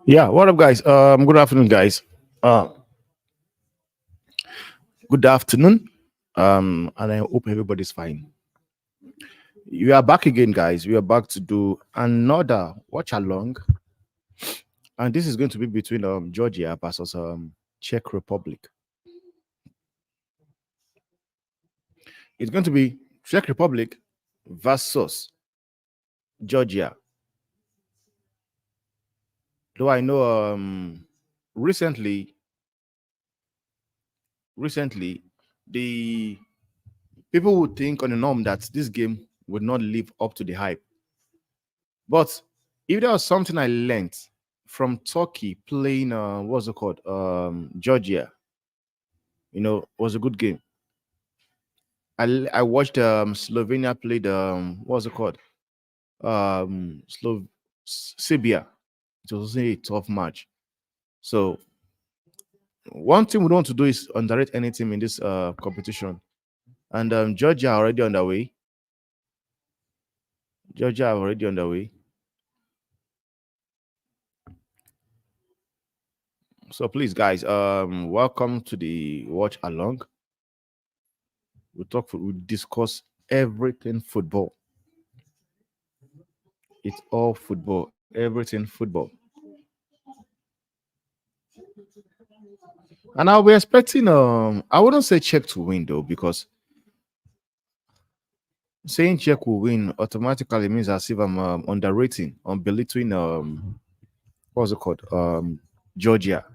Yeah, what up, guys? Good afternoon, guys. Good afternoon. And I hope everybody's fine. We are back again, guys. We are back to do another watch along, and this is going to be between Georgia versus Czech Republic. It's going to be Czech Republic versus Georgia. Though I know recently the people would think on the norm that this game would not live up to the hype. But if there was something I learned from Turkey playing what's it called? Georgia, was a good game. I watched Slovenia played what's it called? Serbia. It was also a tough match. So one thing we don't want to do is underrate any team in this competition. And Georgia are already on the way. Georgia are already on the way. So please, guys, welcome to the watch along. We discuss everything football. It's all football, everything football. And I'll be expecting I wouldn't say Czech to win though, because saying Czech will win automatically means as if I'm underrating, belittling what's it called? Georgia.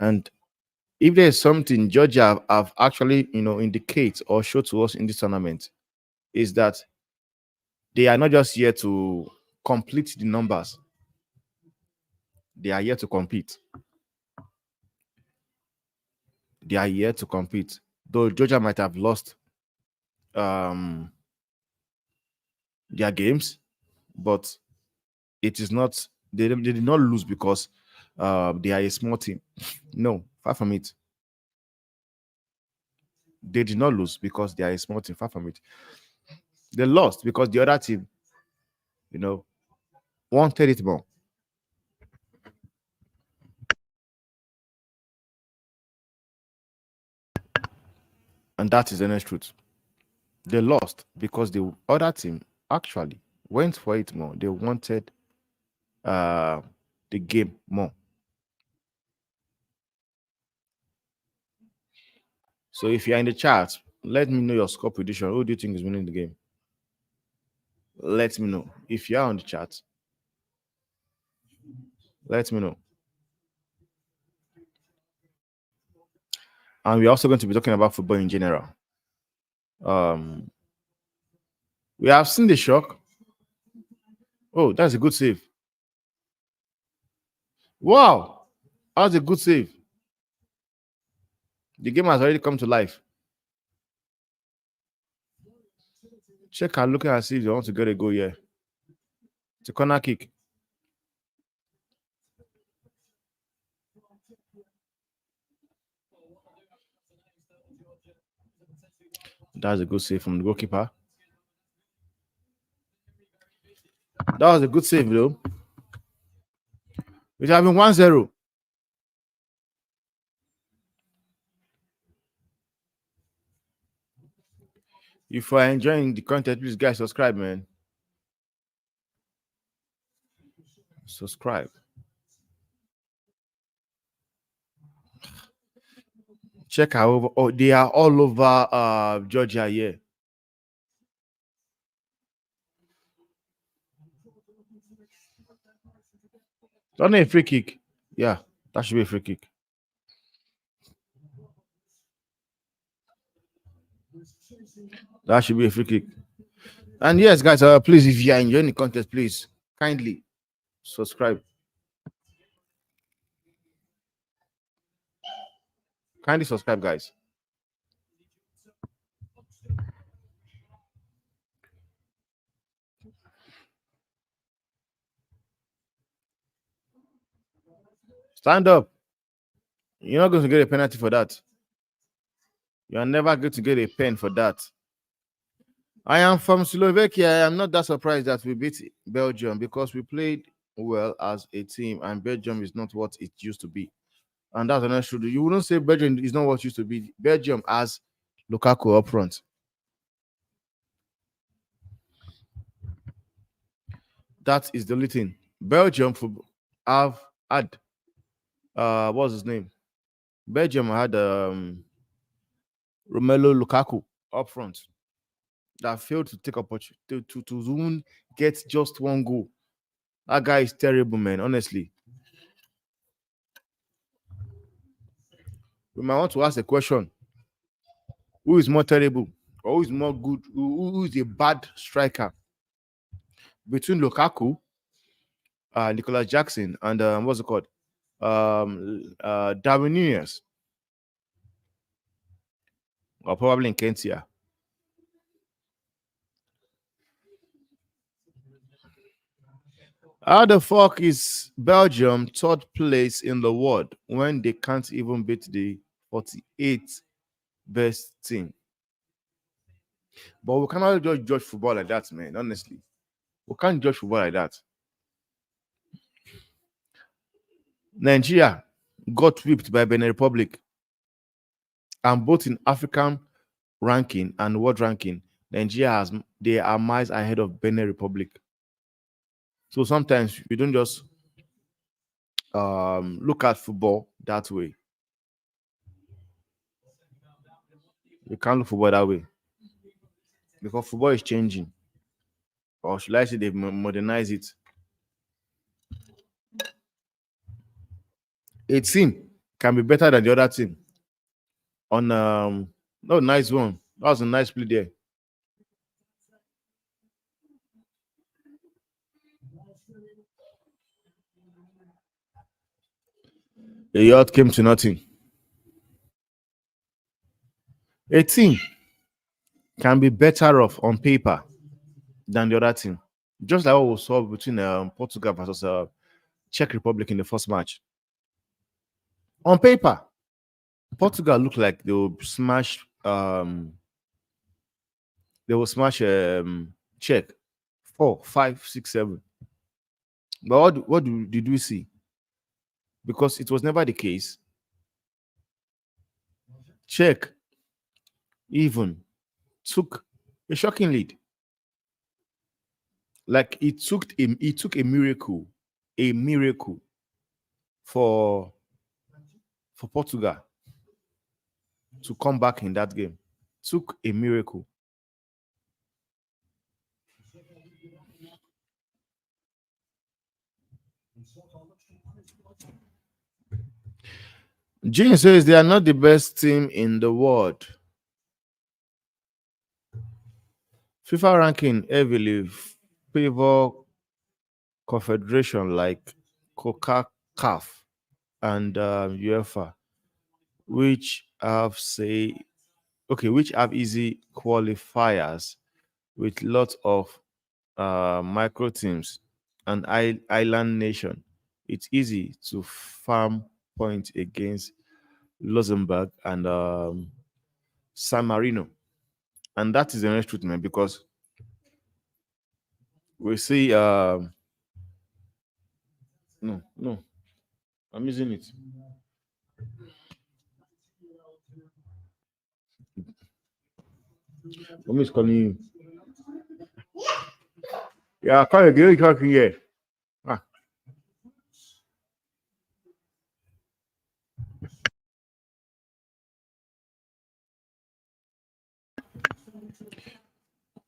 And if there's something Georgia have actually, indicate or show to us in this tournament, is that they are not just here to complete the numbers. They are here to compete. They are here to compete. Though Georgia might have lost their games, but it is not, they did not lose because they are a small team. No, far from it. They did not lose because they are a small team. Far from it. They lost because the other team, wanted it more. And that is the honest truth. They lost because the other team actually went for it more. They wanted the game more. So if you're in the chat, let me know your score prediction. Who do you think is winning the game? Let me know. If you're on the chat, let me know. And we're also going to be talking about football in general. We have seen the shock. Oh, that's a good save. Wow, that's a good save. The game has already come to life. Check and looking and see if they want to get a goal here. It's a corner kick. That's a good save from the goalkeeper. That was a good save, though. It has been 1-0. If you are enjoying the content, please, guys, subscribe, man. Subscribe. Check out over. Oh, they are all over Georgia here. Don't a free kick. Yeah, that should be a free kick. That should be a free kick. And yes, guys, please, if you are enjoying the content, please kindly subscribe. Kindly subscribe, guys. Stand up. You're not going to get a penalty for that. You are never going to get a pen for that. I am from Slovakia. I am not that surprised that we beat Belgium because we played well as a team, and Belgium is not what it used to be. And that's an issue. You wouldn't say Belgium is not what it used to be. Belgium has Lukaku up front. That is the only thing. Belgium have had what's his name? Belgium had Romelu Lukaku up front that failed to take opportunity to even get just one goal. That guy is terrible, man. Honestly, we might want to ask a question: who is more terrible, or who is more good? Who is a bad striker between Lukaku, Nicolas Jackson, and what's it called? Darwin Nunez, or probably in Kentia. How the fuck is Belgium third place in the world when they can't even beat the 48th best team? But we cannot just judge football like that, man. Honestly, we can't judge football like that. Nigeria got whipped by Benin Republic, and both in African ranking and world ranking, Nigeria has they are miles ahead of Benin Republic. So sometimes we don't just look at football that way. You can't look football that way because football is changing, or should I say they've modernized it. A team can be better than the other team on no nice one. That was a nice play there. The yacht came to nothing. A team can be better off on paper than the other team. Just like what we saw between Portugal versus Czech Republic in the first match. On paper, Portugal looked like they will smash Czech 4, 5, 6, 7. But did we see? Because it was never the case. Czech even took a shocking lead. Like it took a miracle for Portugal to come back in that game. Took a miracle. Jane says they are not the best team in the world. FIFA ranking heavily favor confederation like CONCACAF and UEFA, which which have easy qualifiers with lots of micro teams and island nation. It's easy to farm points against Luxembourg and San Marino, and that is the next treatment because we see. No, I'm using it. Mommy is calling you. Yeah, call again. You talking here? Ah.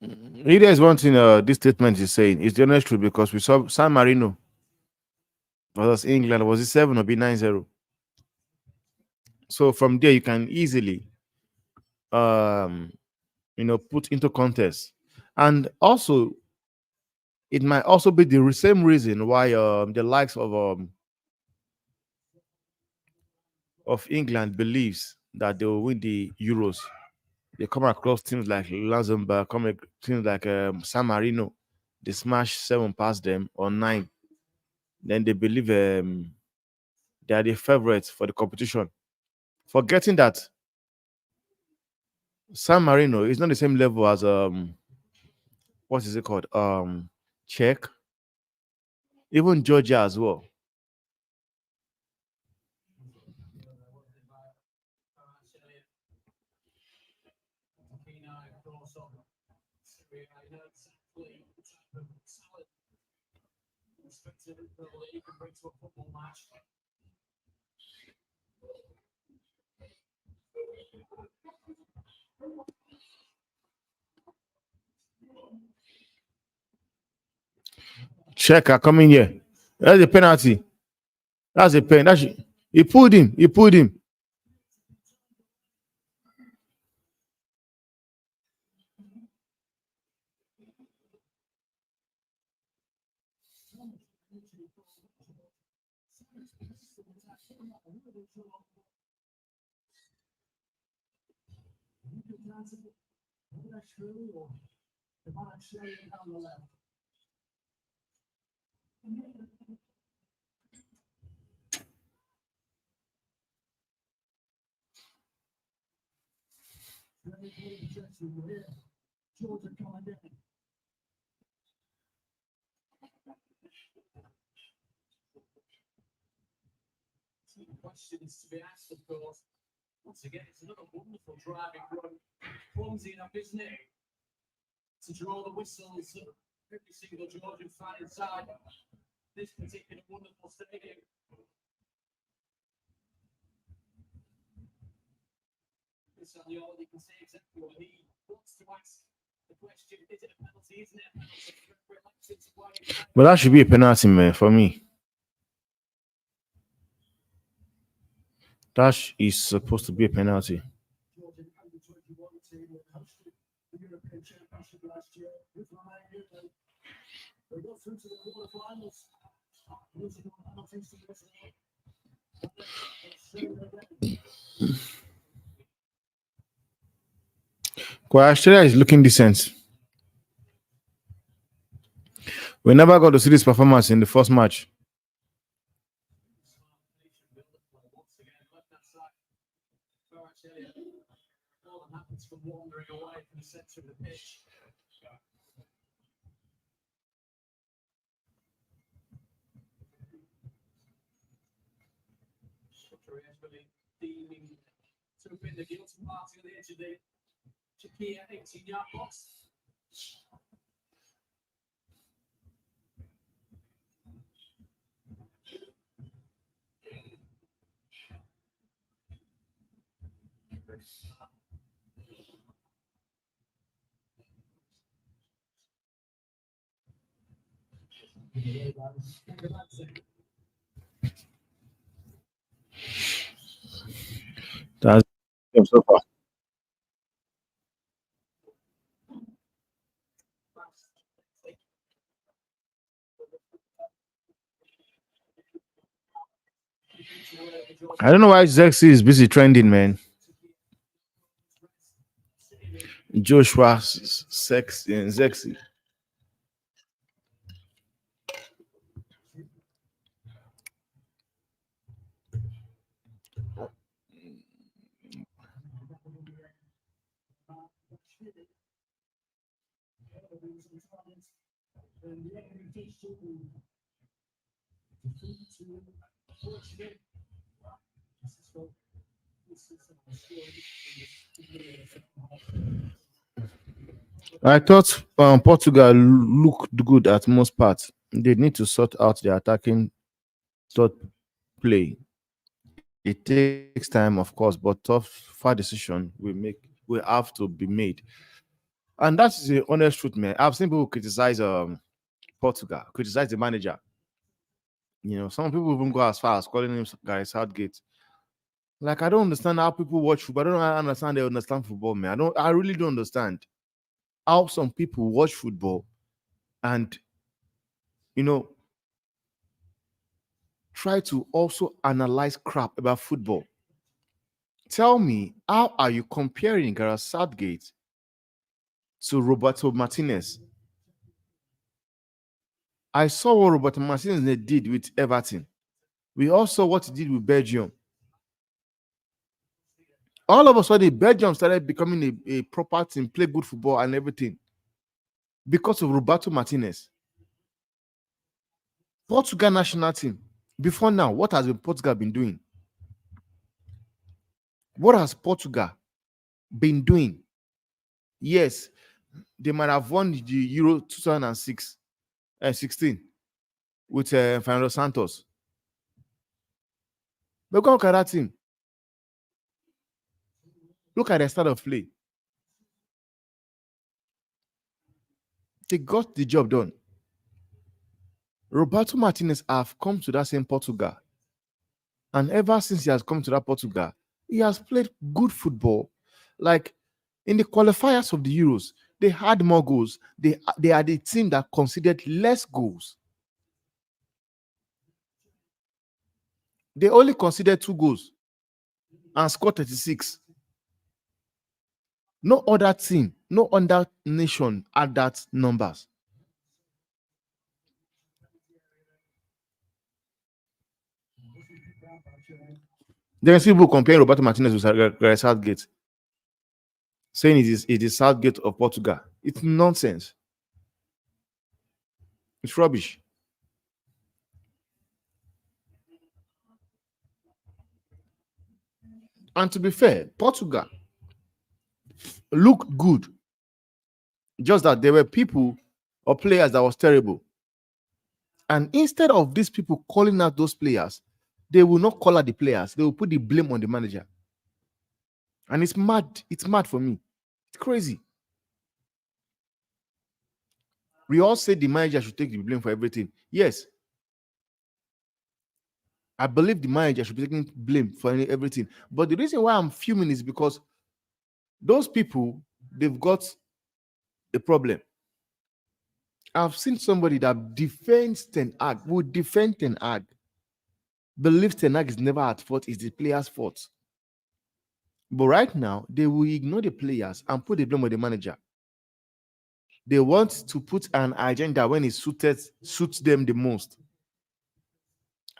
There is one thing this statement is saying. It's the honest truth because we saw San Marino versus England. Was it 7 or be 9-0? So from there you can easily um put into contest. And also it might also be the same reason why the likes of England believes that they will win the Euros. They come across teams like Luxembourg, teams like San Marino. They smash 7 past them or 9. Then they believe they are the favorites for the competition. Forgetting that San Marino is not the same level as what is it called? Czech, even Georgia as well. Czech are coming here. That's a penalty. That's a pen. He pulled him. He pulled him. But that should be a penalty, man, for me. That is supposed to be a penalty. Well, Australia is looking decent. We never got to see this performance in the first match. That's so far. I don't know why Zexy is busy trending, man. Joshua Sexy and Zexy. I thought Portugal looked good at most parts. They need to sort out their attacking third play. It takes time, of course, but tough, far decision will have to be made. And that's the honest truth, man. I've seen people criticize Portugal, criticize the manager. Some people even go as far as calling him Guy Southgate. Like, I don't understand how people watch football. I don't understand they understand football, man. I really don't understand how some people watch football and you know try to also analyze crap about football. Tell me, how are you comparing Gareth Southgate to Roberto Martinez? I saw what Roberto Martinez did with Everton. We also saw what he did with Belgium. All of a sudden, Belgium started becoming a proper team, play good football and everything. because of Roberto Martinez. Portugal national team. Before now, what has Portugal been doing? What has Portugal been doing? Yes, they might have won the Euro 2006 16 with Fernando Santos. But go look at that team. Look at their style of play. They got the job done. Roberto Martinez have come to that same Portugal. And ever since he has come to that Portugal, he has played good football. Like in the qualifiers of the Euros, they had more goals. They are the team that conceded less goals. They only conceded 2 goals and scored 36. No other team, no other nation had that numbers. Then people compare Roberto Martinez with Gareth Southgate, saying it is Southgate of Portugal. It's nonsense. It's rubbish. And to be fair, Portugal looked good. Just that there were people or players that was terrible. And instead of these people calling out those players, they will not call out the players. They will put the blame on the manager. And it's mad. It's mad for me. It's crazy. We all say the manager should take the blame for everything. Yes. I believe the manager should be taking blame for everything. But the reason why I'm fuming is because those people, they've got a problem. I've seen somebody that defends Ten Hag, would defend Ten Hag, believes Ten Hag is never at fault, it's the player's fault. But right now, they will ignore the players and put the blame on the manager. They want to put an agenda when it suits them the most.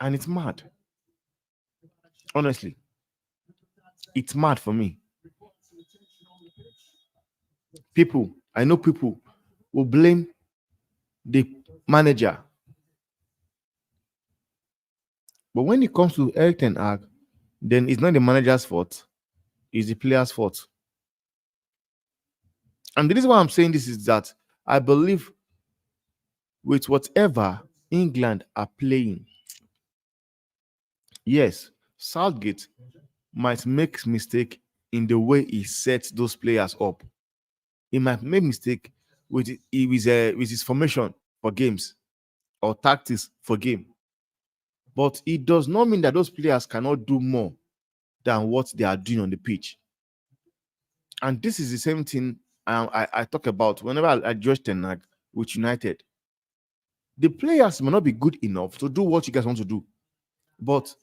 And it's mad. Honestly, it's mad for me. I know people will blame the manager. But when it comes to Erik Ten Hag, then it's not the manager's fault, it's the player's fault. And the reason why I'm saying this is that I believe with whatever England are playing, yes, Southgate might make mistake in the way he sets those players up. He might make mistake with his formation for games or tactics for game. But it does not mean that those players cannot do more than what they are doing on the pitch. And this is the same thing I talk about whenever I judge Ten Hag with United. The players may not be good enough to do what you guys want to do. But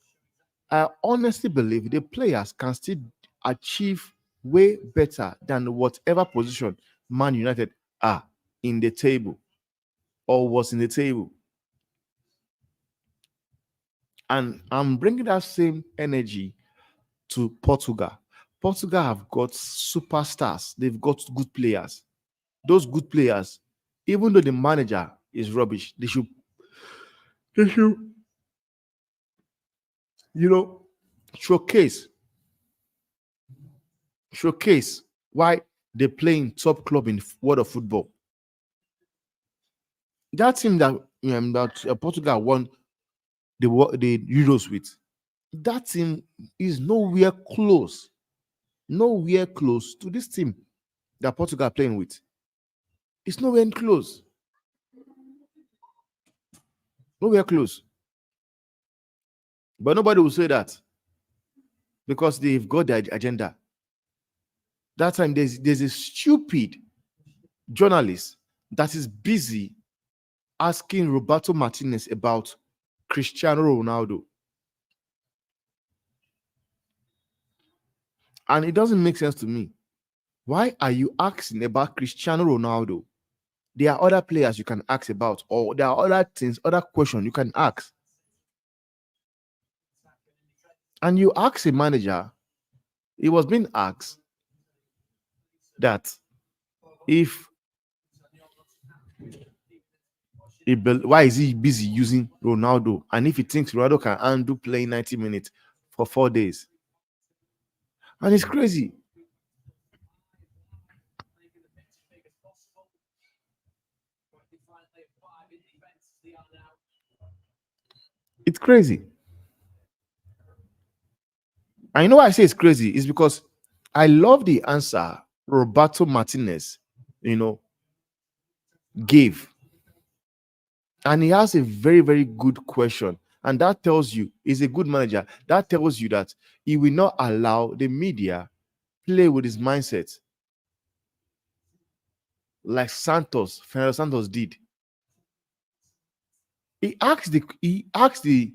I honestly believe the players can still achieve way better than whatever position Man United are in the table or was in the table. And I'm bringing that same energy to Portugal. Portugal have got superstars. They've got good players. Those good players, even though the manager is rubbish, they should showcase why they play in top club in world of football. That team that Portugal won the Euros with, that team is nowhere close to this team that Portugal are playing with. It's nowhere close. Nowhere close. But nobody will say that because they've got their agenda. That time there's a stupid journalist that is busy asking Roberto Martinez about Cristiano Ronaldo. And it doesn't make sense to me. Why are you asking about Cristiano Ronaldo? There are other players you can ask about, or there are other things, other questions you can ask. And you ask a manager, it was being asked that if Why is he busy using Ronaldo? And if he thinks Ronaldo can undo playing 90 minutes for 4 days, and it's crazy. It's crazy. I know why I say it's crazy is because I love the answer Roberto Martinez, you know, gave. And he has a very, very good question. And that tells you he's a good manager. That tells you that he will not allow the media play with his mindset like Fernando Santos did. He asked the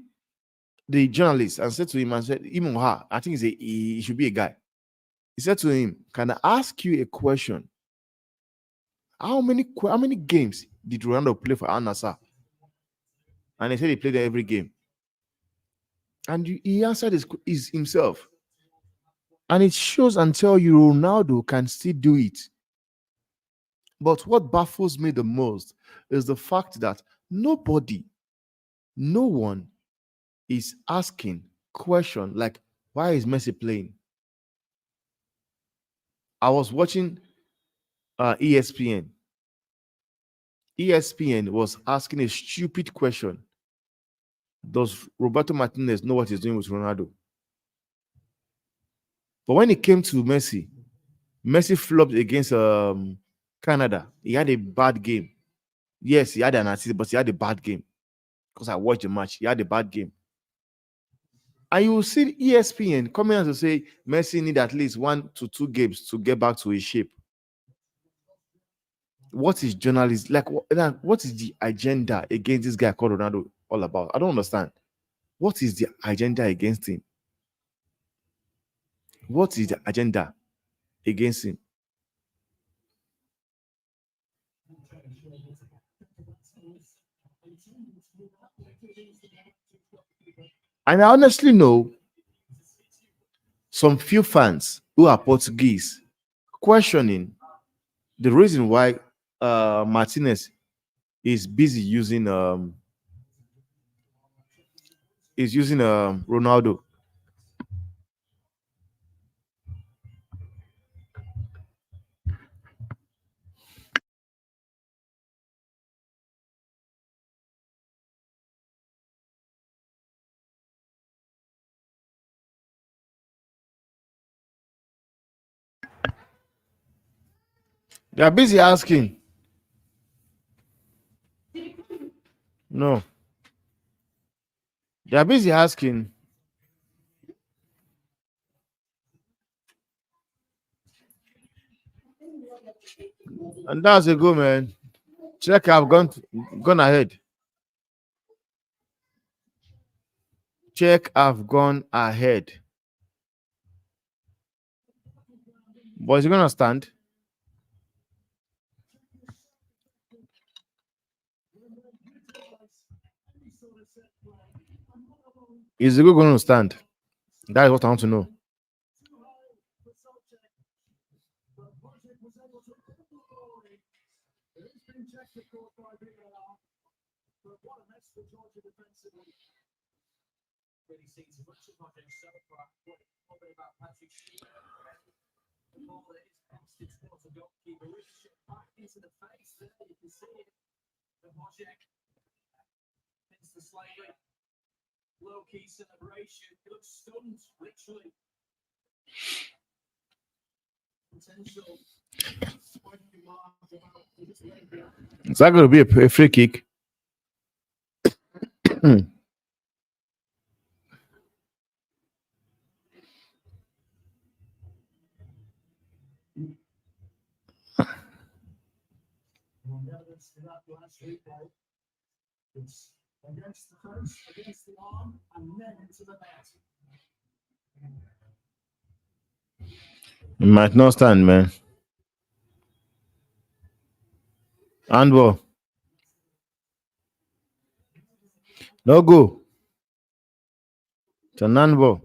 journalist and said to him and said, him or her, I think he should be a guy. He said to him, "Can I ask you a question? How many games did Ronaldo play for Al Nassr?" And he said he played every game. And he answered his himself. And it shows and tell you Ronaldo can still do it. But what baffles me the most is the fact that no one is asking question like, why is Messi playing? I was watching ESPN. ESPN was asking a stupid question. Does Roberto Martinez know what he's doing with Ronaldo? But when it came to Messi, Messi flopped against Canada. He had a bad game. Yes, he had an assist, but he had a bad game. Because I watched the match, he had a bad game. And you will see ESPN coming out to say Messi need at least 1 to 2 games to get back to his shape. What is journalist like? What is the agenda against this guy called Ronaldo all about? I don't understand. What is the agenda against him? What is the agenda against him? And I honestly know some few fans who are Portuguese questioning the reason why Martinez is busy using Ronaldo. They are busy asking. No, they are busy asking. And that's a go, man. Check, I've gone ahead. Check, I've gone ahead. But is it gonna stand? Is the goal going to stand? That is what I want to know. Is that going to be a free kick? It might not stand, man. Handball. No go. It's an handball.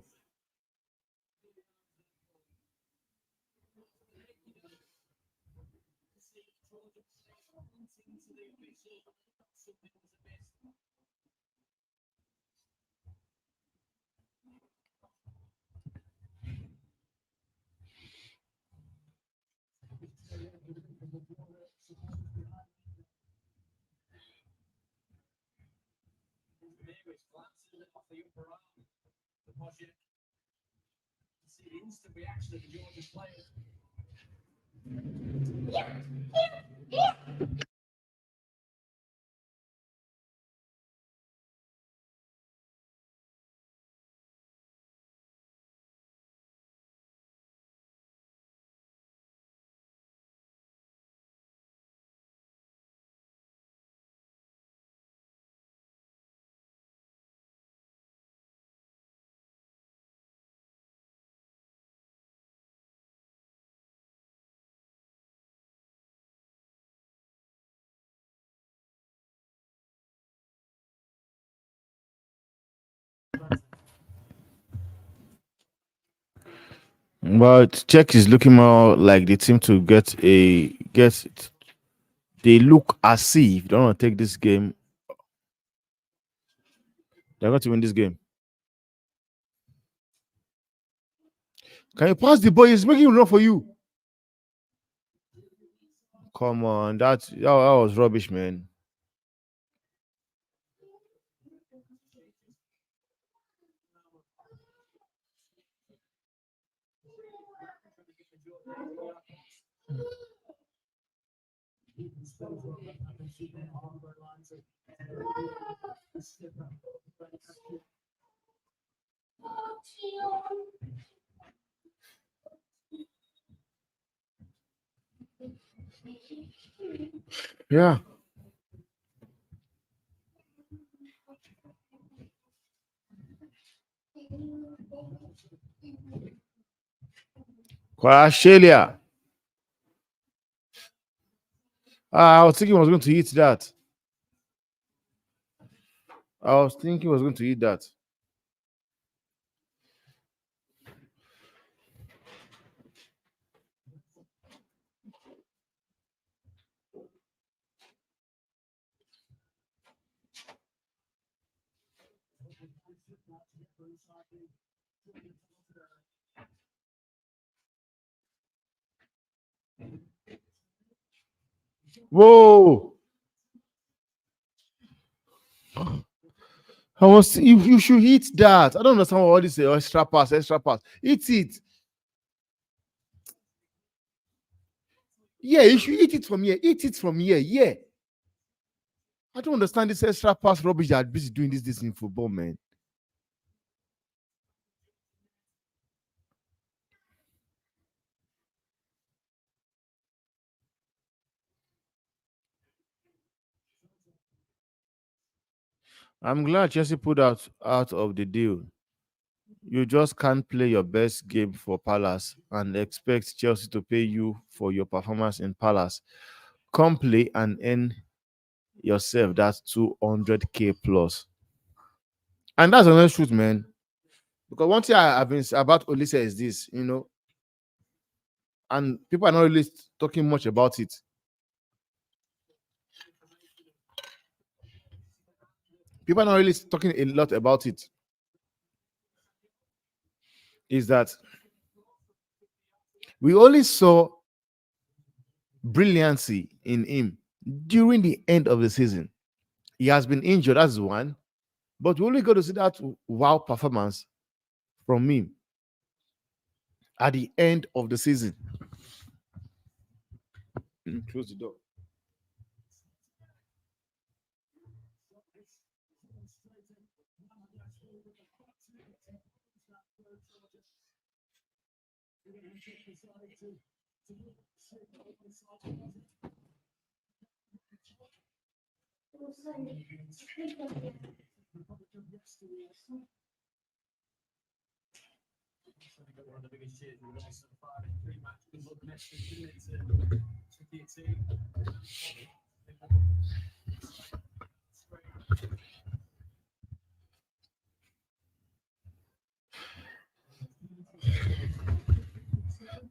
But Czech is looking more like the team to get. They look as if they don't want to take this game. They're going to win this game. Can you pass the ball? He's making it run for you. Come on, that was rubbish, man. Yeah. Australia. I was thinking I was going to eat that. I was thinking I was going to eat that. Whoa! You should eat that. I don't understand what all this extra pass, extra pass. Eat it. Yeah, you should eat it from here. Eat it from here. Yeah. I don't understand this extra pass rubbish that are busy doing this in football, man. I'm glad Chelsea put out of the deal. You just can't play your best game for Palace and expect Chelsea to pay you for your performance in Palace. Come play and earn yourself that 200k plus. And that's another truth, man. Because one thing I've been about Olise is this, and people are not really talking much about it. People are not really talking a lot about it. Is that we only saw brilliancy in him during the end of the season. He has been injured, that's one, but we only got to see that wow performance from him at the end of the season. Close the door.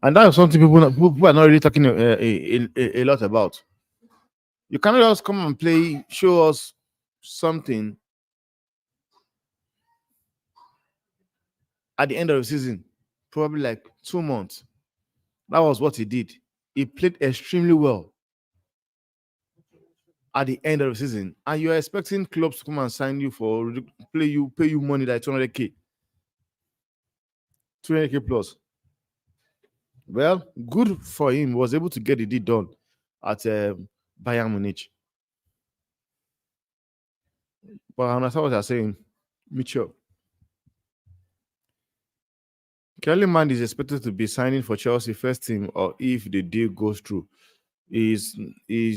And that's something people are not really talking a lot about. You cannot just come and play, show us something at the end of the season, probably like 2 months. That was what he did. He played extremely well at the end of the season, and you're expecting clubs to come and sign you for pay you money like 200k, 200k plus. Well, good for him. Was able to get the deal done at Bayern Munich. But I understand what you're saying, Mitchell. Kellyman is expected to be signing for Chelsea first team, or if the deal goes through, is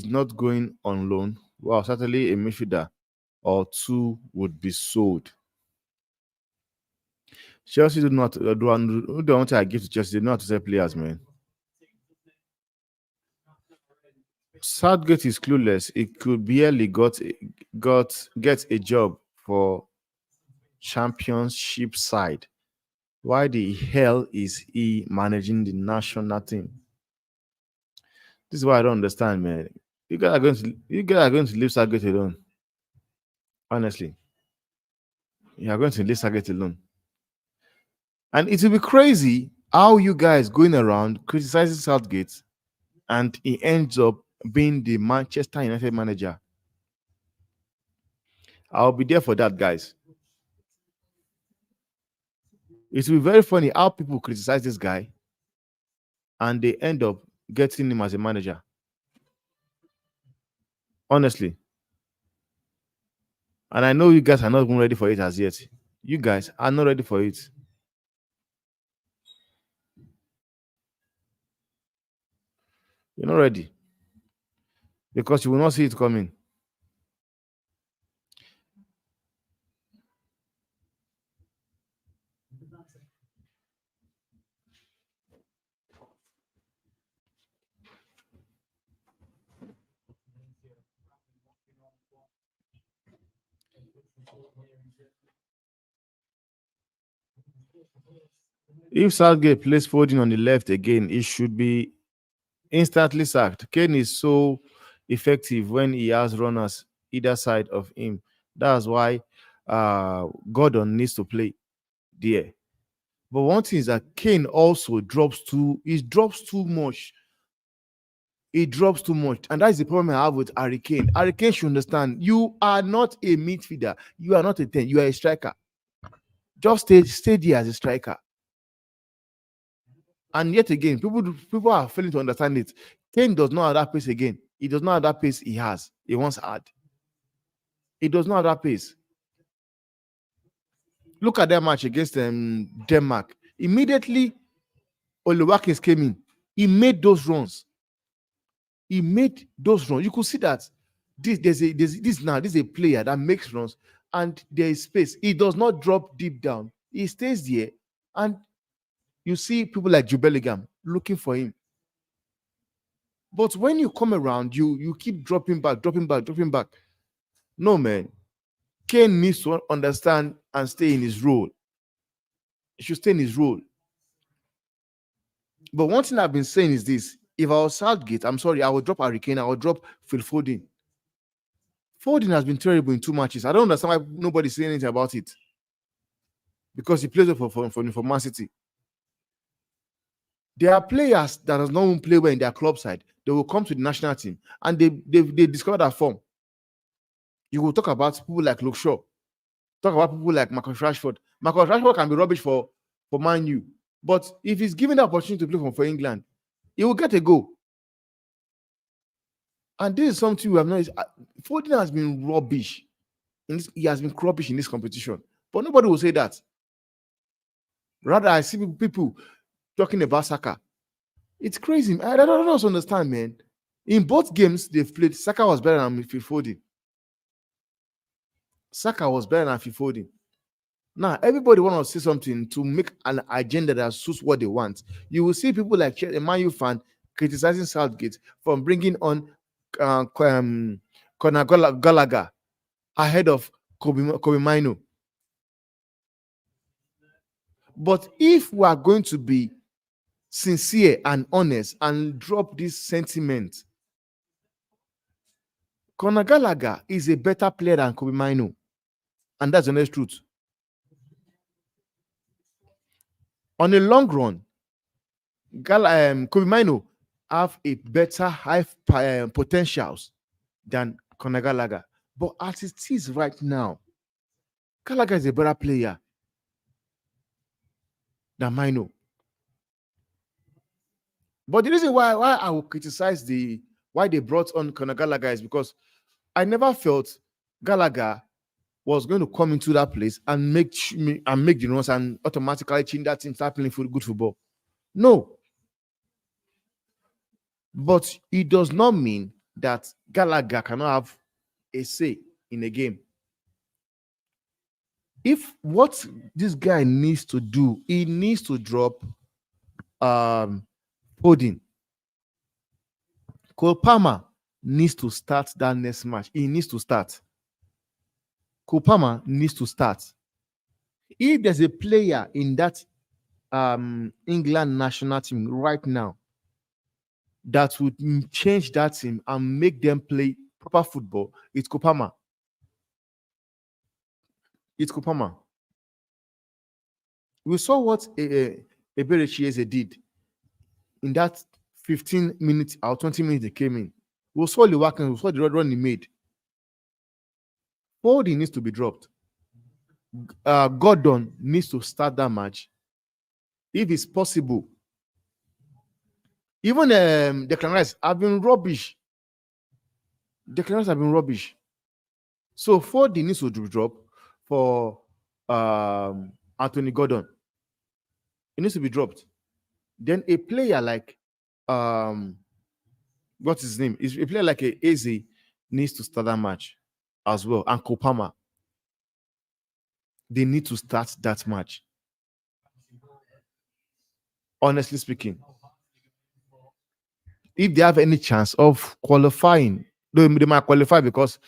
not going on loan. Well, certainly a midfielder or two would be sold. Chelsea do not don't want to give to Chelsea. They know how to sell players, man. Southgate is clueless. He could barely get a job for championship side. Why the hell is he managing the national team? This is what I don't understand, man. You guys are going to leave Southgate alone. Honestly, you are going to leave Southgate alone. And it will be crazy how you guys going around criticizing Southgate and he ends up being the Manchester United manager. I'll be there for that, guys. It will be very funny how people criticize this guy and they end up getting him as a manager. Honestly. And I know you guys are not even ready for it as yet. You guys are not ready for it. You're not ready. Because you will not see it coming. If Southgate plays Foden on the left again, it should be instantly sacked. Kane is so effective when he has runners either side of him. That's why Gordon needs to play there. But one thing is that Kane also drops too. He drops too much. He drops too much, and that is the problem I have with Harry Kane. Harry Kane should understand: you are not a midfielder. You are not a 10. You are a striker. Just stay there as a striker. And yet again, people are failing to understand it. Kane does not have that pace again. He does not have that pace he once had. He does not have that pace. Look at that match against Denmark. Immediately, Oluwakis came in. He made those runs. You could see that this is a player that makes runs and there is space. He does not drop deep down. He stays there, and you see people like Jude Bellingham looking for him. But when you come around, you keep dropping back. No, man. Kane needs to understand and stay in his role. He should stay in his role. But one thing I've been saying is this: if I was Southgate, I'm sorry, I would drop Harry Kane, I would drop Phil Foden. Foden has been terrible in 2 matches. I don't understand why nobody's saying anything about it. Because he plays for Man City. There are players that does not even play well in their club side. They will come to the national team and they discover that form. You will talk about people like Luke Shaw. Talk about people like Marcus Rashford. Marcus Rashford can be rubbish for Man U. But if he's given the opportunity to play for England, he will get a goal. And this is something we have noticed. Foden has been rubbish. He has been rubbish in this competition. But nobody will say that. Rather, I see people talking about Saka. It's crazy. I don't understand, man. In both games they've played, Saka was better than Phil Foden. Saka was better than Phil Foden. Now, everybody want to say something to make an agenda that suits what they want. You will see people like a Man U fan criticizing Southgate for bringing on Conor Gallagher ahead of Kobe Mino. But if we are going to be sincere and honest and drop this sentiment, Conor Gallagher is a better player than Kobe Mino. And that's the honest truth. On a long run, Kobe Mino have a better high potentials than Conor Gallagher. But as it is right now, Gallagher is a better player than Mino. But the reason why I will criticize why they brought on Conor Gallagher is because I never felt Gallagher was going to come into that place and make the runs and automatically change that team, start playing good football. No, but it does not mean that Gallagher cannot have a say in a game. If what this guy needs to do, he needs to drop Foden. Cole Palmer needs to start that next match. He needs to start. Cole Palmer needs to start. If there's a player in that England national team right now that would change that team and make them play proper football, it's Cole Palmer. It's Cole Palmer. We saw what Eberechi did in that 15 minutes or 20 minutes they came in. We saw the work and we saw the run he made. Foden needs to be dropped. Gordon needs to start that match if it's possible. Even Declan Rice have been rubbish. Declan Rice have been rubbish. So Foden needs to drop for Anthony Gordon. It needs to be dropped. Then a player like what's his name? A player like Eze needs to start that match as well. And Cole Palmer. They need to start that match. Honestly speaking, if they have any chance of qualifying, they might qualify because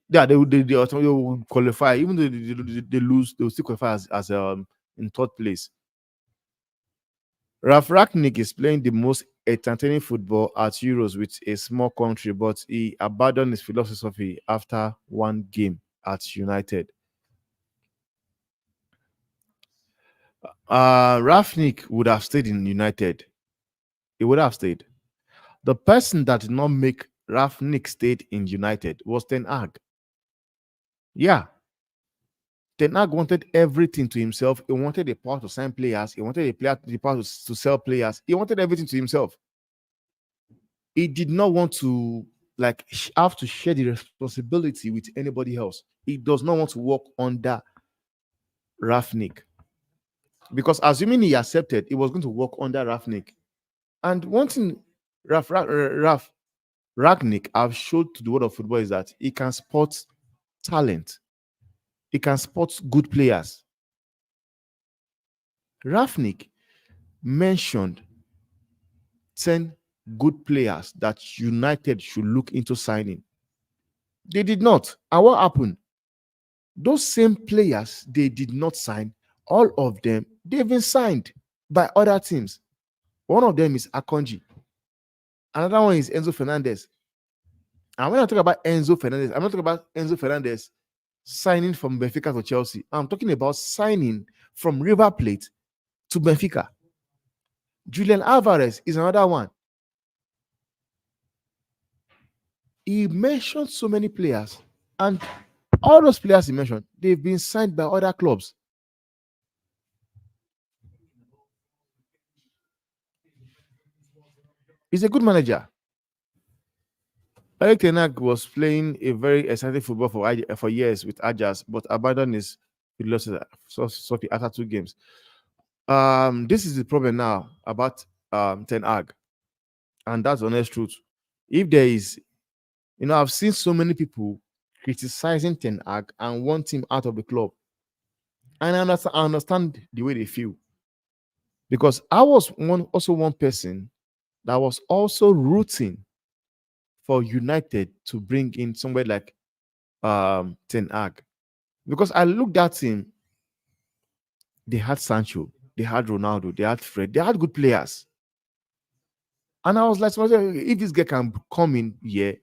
they will qualify. Even though they lose, they will still qualify as in third place. Ralf Rangnick is playing the most entertaining football at Euros with a small country, but he abandoned his philosophy after one game at United. Rangnick would have stayed in United. He would have stayed. The person that did not make Rangnick stayed in United was Ten Hag. Yeah. Ten Hag wanted everything to himself. He wanted the power to sign players. He wanted the power to sell players. He wanted everything to himself. He did not want to have to share the responsibility with anybody else. He does not want to work under Rangnick. Because assuming he accepted, he was going to work under Rangnick. And one thing Ralf Rangnick have showed to the world of football is that he can spot talent. He can spot good players. Rangnick mentioned 10 good players that United should look into signing. They did not. And what happened? Those same players they did not sign, all of them, they've been signed by other teams. One of them is Akonji. Another one is Enzo Fernandez. And when I talk about Enzo Fernandez, I'm not talking about Enzo Fernandez signing from Benfica to Chelsea. I'm talking about signing from River Plate to Benfica. Julian Alvarez is another one. He mentioned so many players, and all those players he mentioned, they've been signed by other clubs. He's a good manager. Erik ten Hag was playing a very exciting football for years with Ajax, but abandoned his philosophy after 2 games. This is the problem now about Ten Hag, and that's the honest truth. If there is, I've seen so many people criticizing Ten Hag and want him out of the club, and I understand the way they feel, because I was one person that was also rooting for United to bring in somebody like Ten Hag, because I looked at him. They had Sancho, they had Ronaldo, they had Fred, they had good players, and I was like, if this guy can come in here,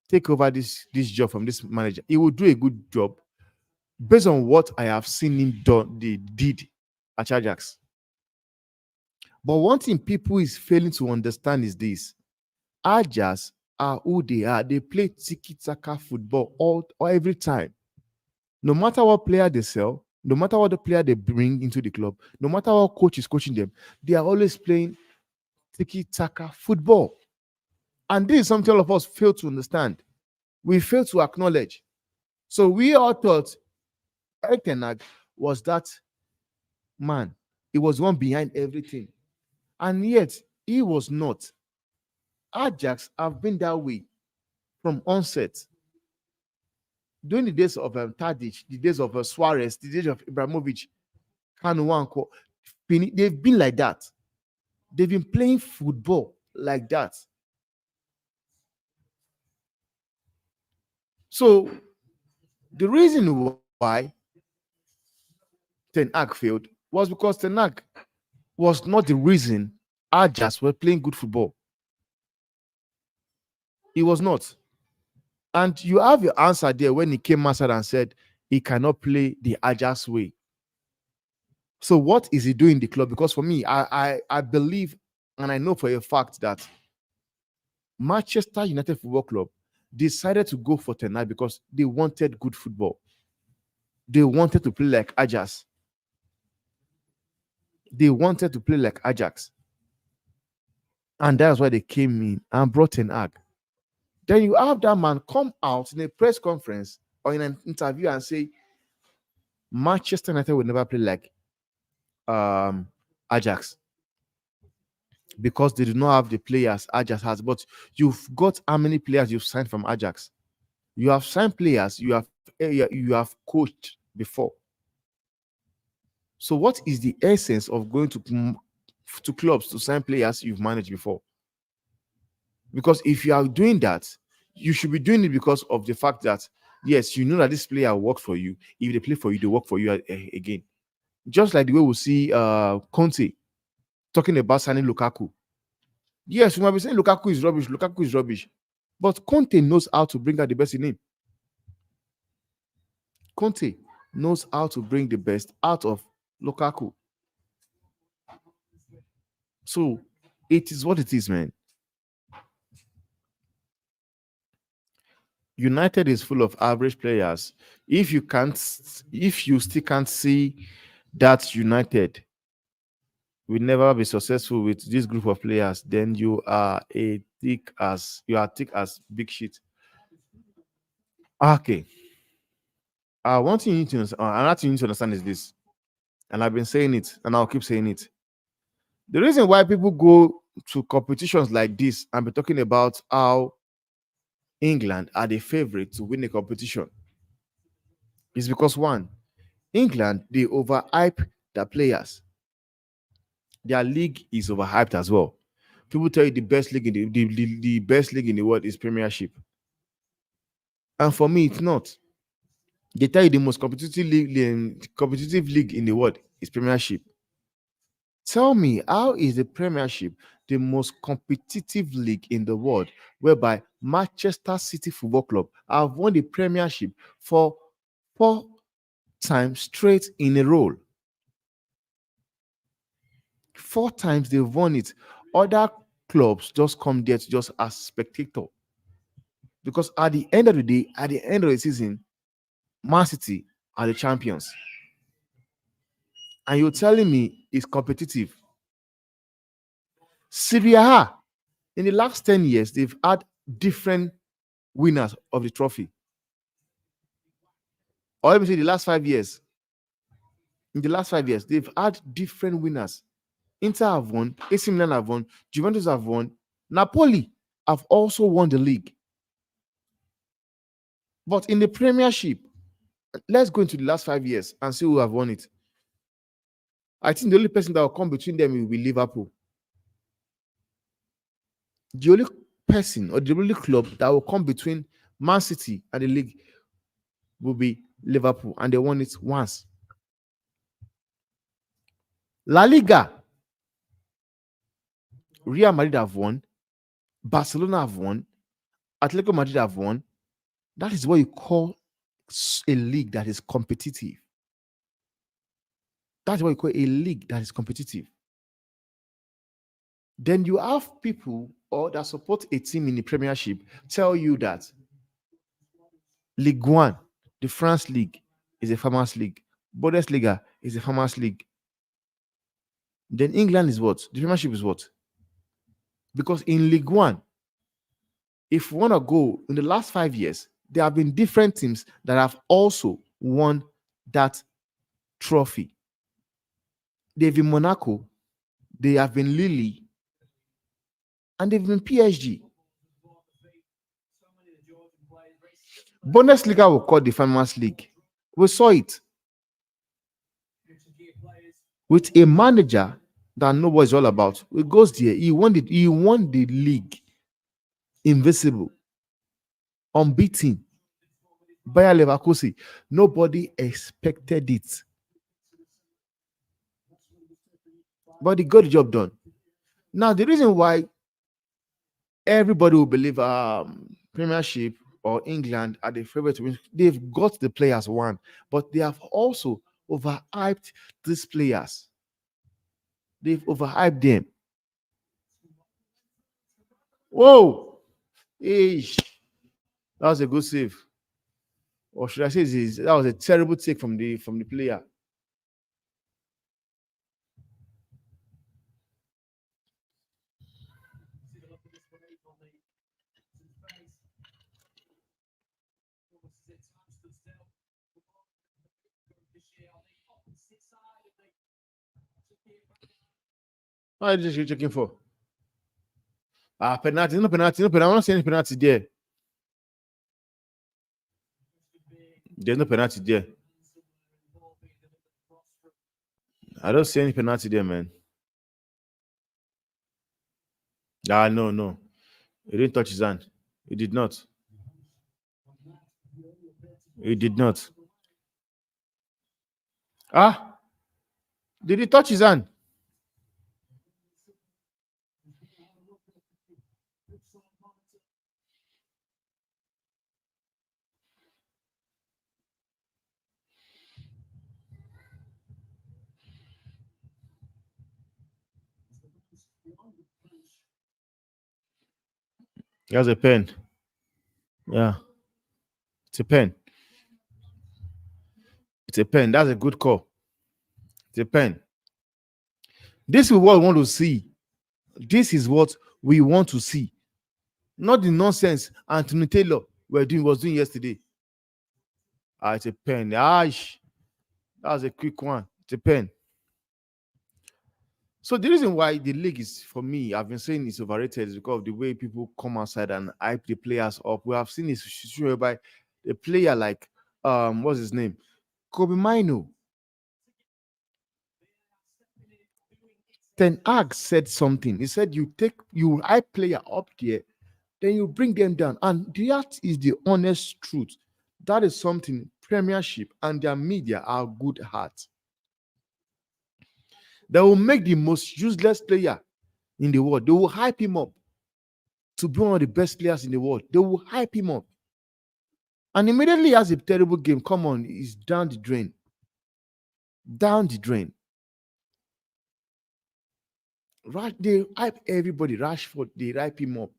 take over this job from this manager, he will do a good job based on what I have seen him did at Ajax. But one thing people is failing to understand is this: Ajax are who they are. They play tiki-taka football all every time. No matter what player they sell, no matter what the player they bring into the club, no matter what coach is coaching them, they are always playing tiki-taka football. And this is something all of us fail to understand. We fail to acknowledge. So we all thought Erik ten Hag was that man. He was one behind everything. And yet, he was not. Ajax have been that way from onset. During the days of Tadic, the days of Suarez, the days of Ibrahimovic, Kanu Nwankwo, they've been like that. They've been playing football like that. So, the reason why Ten Hag failed was because Ten Hag was not the reason Ajax were playing good football. He was not. And you have your answer there when he came outside and said he cannot play the Ajax way. So what is he doing in the club? Because for me, I believe and I know for a fact that Manchester United Football Club decided to go for Ten Hag because they wanted good football. They wanted to play like Ajax. They wanted to play like Ajax. And that's why they came in and brought Ten Hag. Then you have that man come out in a press conference or in an interview and say, Manchester United will never play like Ajax because they do not have the players Ajax has. But you've got how many players you've signed from Ajax? You have signed players you have coached before. So what is the essence of going to clubs to sign players you've managed before? Because if you are doing that, you should be doing it because of the fact that yes, you know that this player works for you. If they play for you, they work for you again. Just like the way we see Conte talking about signing Lukaku. Yes, we might be saying Lukaku is rubbish. Lukaku is rubbish. But Conte knows how to bring out the best in him. Conte knows how to bring the best out of Lukaku. So it is what it is, man. United is full of average players. If you still can't see that United will never be successful with this group of players, then you are thick as big shit. Okay. One thing you need to understand, another thing you need to understand is this, and I've been saying it, and I'll keep saying it. The reason why people go to competitions like this and be talking about how England are the favorite to win a competition is because one, England, they overhype their players. Their league is overhyped as well. People tell you the best league in the best league in the world is Premiership, and for me, it's not. They tell you the most competitive league in the world is Premiership. Tell me, how is the Premiership the most competitive league in the world, whereby Manchester City Football Club have won the Premiership for 4 times straight in a row? 4 times they've won it. Other clubs just come there to just as spectator. Because at the end of the day, at the end of the season, Man City are the champions. And you're telling me it's competitive. Serie A, in the last 10 years, they've had different winners of the trophy. Or let me say the last 5 years. In the last 5 years, they've had different winners. Inter have won, AC Milan have won, Juventus have won, Napoli have also won the league. But in the Premiership, let's go into the last 5 years and see who have won it. I think the only person that will come between them will be Liverpool. The only person or the only club that will come between Man City and the league will be Liverpool, and they won it once. La Liga, Real Madrid have won, Barcelona have won, Atletico Madrid have won. That is what you call a league that is competitive. That's what you call a league that is competitive. Then you have people or that support a team in the Premiership tell you that Ligue 1, the France League, is a farmers league. Bundesliga is a farmers league. Then England is what? The Premiership is what? Because in League 1, if we want to go in the last 5 years, there have been different teams that have also won that trophy. They've been Monaco, they have been Lille, and they've been PSG. Bundesliga will call the Farmers League. We saw it with a manager that nobody's all about. He goes there, he won the league, invisible, unbeaten. Bayer Leverkusen, nobody expected it, but he got the job done. Now, the reason why everybody will believe Premiership or England are the favorite to win, they've got the players one, but they have also overhyped these players. They've overhyped them. Whoa! Eesh. That was a good save. Or should I say that was a terrible take from the player. What are you checking for? Penalty, no penalty, no penalty. I'm not seeing any penalty there. There's no penalty there. I don't see any penalty there, man. No. He didn't touch his hand. He did not. He did not. Did he touch his hand? He has a pen. Yeah. It's a pen. It's a pen. That's a good call. It's a pen. This is what we want to see. This is what we want to see. Not the nonsense Anthony Taylor was doing yesterday. It's a pen. That was a quick one. It's a pen. So the reason why the league is, for me, I've been saying it's overrated is because of the way people come outside and hype the players up. We have seen this situation whereby a player like what's his name? Kobe Mino. Ten Hag said something. He said you hype player up there, then you bring them down. And that is the honest truth. That is something Premiership and their media are good at. They will make the most useless player in the world. They will hype him up to be one of the best players in the world. They will hype him up. And immediately he has a terrible game. Come on, he's down the drain. Down the drain. They hype everybody. Rashford, they hype him up.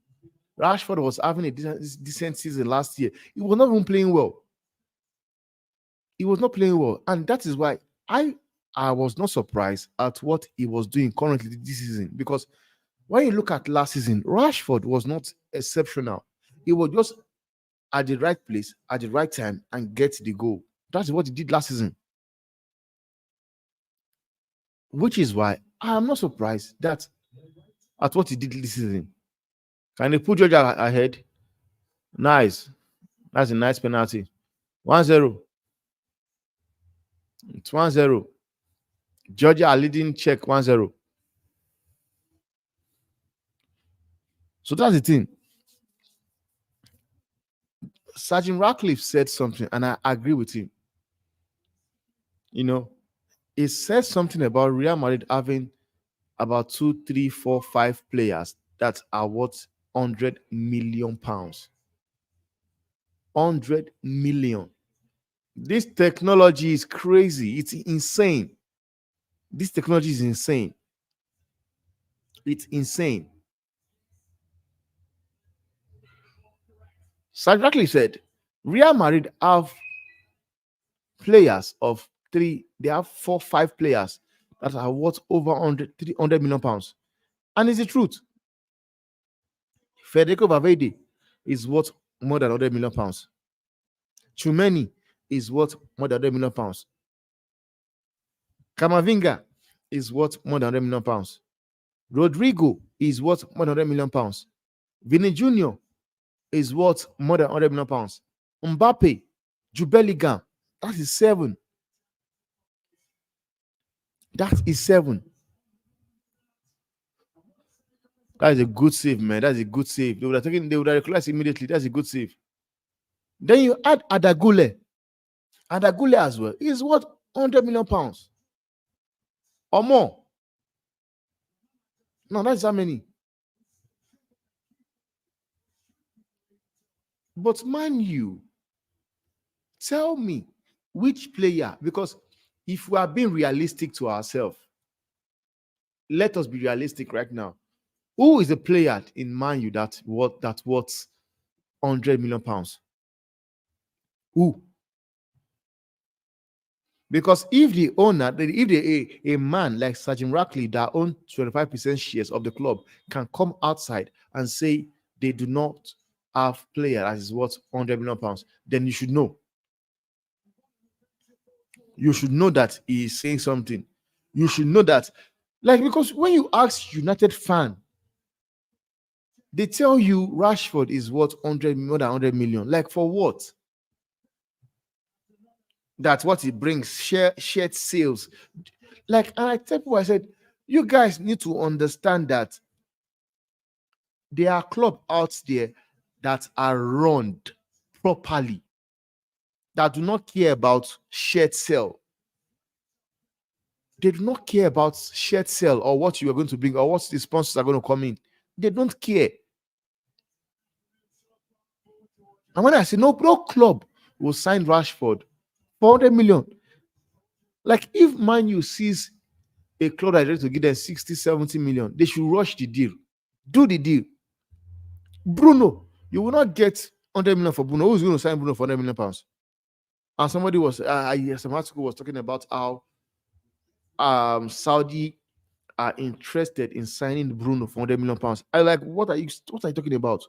Rashford was having a decent season last year. He was not even playing well. He was not playing well. And that is why I was not surprised at what he was doing currently this season. Because when you look at last season, Rashford was not exceptional. He was just at the right place, at the right time, and get the goal. That's what he did last season. Which is why I am not surprised that at what he did this season. Can they put Georgia ahead? Nice. That's a nice penalty. 1-0. It's 1-0. Georgia are leading Czech 1-0. So that's the thing. Sergeant Ratcliffe said something, and I agree with him. He said something about Real Madrid having about 2, 3, 4, 5 players that are worth £100 million. 100 million. This technology is crazy. It's insane. This technology is insane. It's insane. Exactly said, Real Madrid have players of three, they have 4, 5 players that are worth over 300 million pounds. And it's the truth. Federico Valverde is worth more than 100 million pounds. Chumeni is worth more than 100 million pounds. Kamavinga is worth more than 100 million pounds. Rodrigo is worth more than 100 million pounds. Vinny Jr. is worth more than 100 million pounds. Mbappe, Jubeligan, that is 7. That is 7. That is a good save, man. That's a good save. They would have recognized immediately. That's a good save. Then you add Adagule. Adagule as well. He's worth 100 million pounds or more. No, that's how many. But man, you tell me which player, because if we are being realistic to ourselves, let us be realistic right now. Who is a player in Man U that worth 100 million pounds? Who? Because if the owner, if a man like Sergeant Rackley that owns 25% shares of the club can come outside and say they do not have player that is worth 100 million pounds, then you should know. You should know that he is saying something. You should know that, like, because when you ask United fan, they tell you Rashford is worth more than 100 million. Like, for what? That's what it brings. Shared sales. Like, and I tell people, I said, you guys need to understand that there are clubs out there that are run properly, that do not care about shared sale. They do not care about shared sale or what you are going to bring or what the sponsors are going to come in. They don't care. And when I say no club will sign Rashford for 100 million, like if Man U sees a club that is ready to give them 60, 70 million, they should rush the deal. Do the deal. Bruno, you will not get 100 million for Bruno. Who's going to sign Bruno for 100 million pounds? And somebody was, some article was talking about how Saudi are interested in signing Bruno for 100 million pounds. I like, what are you talking about?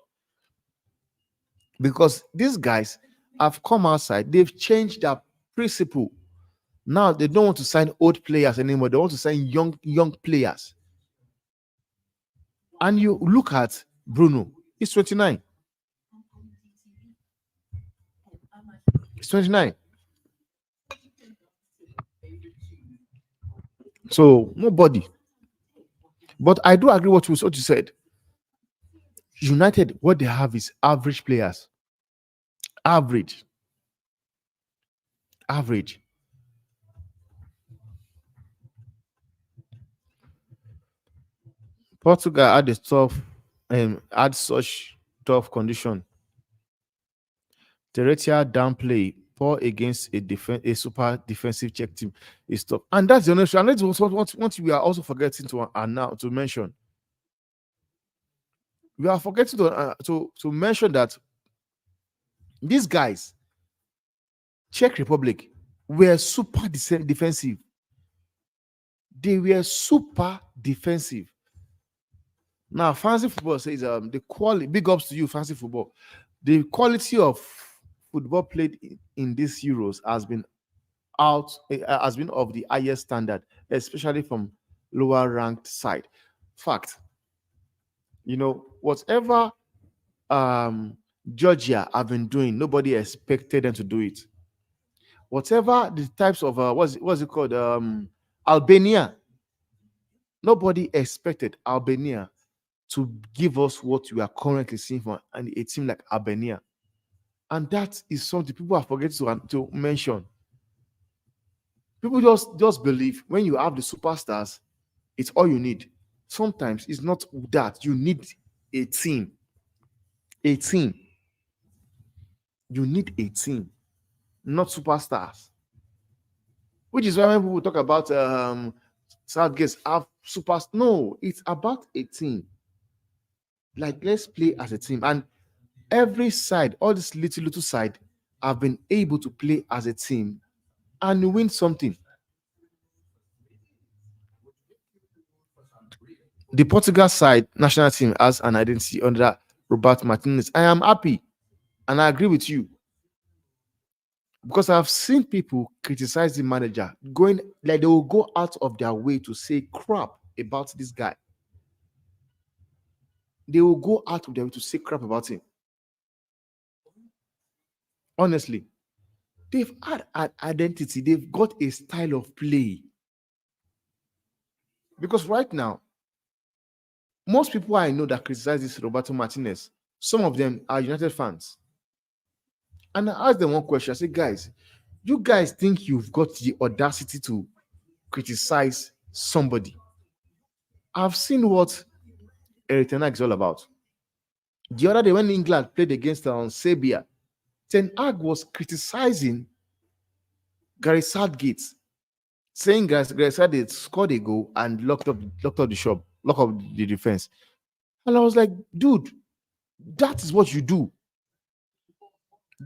Because these guys have come outside, they've changed their principle. Now they don't want to sign old players anymore. They want to sign young players. And you look at Bruno, he's 29. He's 29. So nobody. But I do agree with what you said. United, what they have is average players. Average. Portugal had a tough had such tough condition. Teretia downplay poor against a super defensive Czech team is tough. And that's the honest. And that's what we are also forgetting to mention. We are forgetting to mention that these guys, Czech Republic, were super defensive. They were super defensive. Now, fancy football says the quality, big ups to you, fancy football. The quality of football played in these Euros has been of the highest standard, especially from lower ranked side. Fact. Whatever Georgia have been doing, nobody expected them to do it. Whatever the types of what's it called? Albania. Nobody expected Albania to give us what we are currently seeing from a team like Albania. And that is something people are forgetting to mention. People just believe when you have the superstars, it's all you need. Sometimes it's not that. You need a team. A team. You need a team, not superstars. Which is why when people talk about Southgate's have superstars. No, it's about a team. Like, let's play as a team. And Every side, all this little side, have been able to play as a team and win something. The Portugal side national team has an identity under Roberto Martinez. I am happy and I agree with you because I've seen people criticize the manager going like they will go out of their way to say crap about this guy. They will go out of their way to say crap about him. Honestly, they've had an identity, they've got a style of play. Because right now, most people I know that criticize this Roberto Martinez, some of them are United fans. And I asked them one question. I said, guys, you guys think you've got the audacity to criticize somebody? I've seen what Eric Ten Hag is all about. The other day when England played against Serbia, Ten Hag was criticizing Gary Southgate, saying Gary Southgate scored a goal and locked up the shop, locked up the defense. And I was like, dude, that is what you do.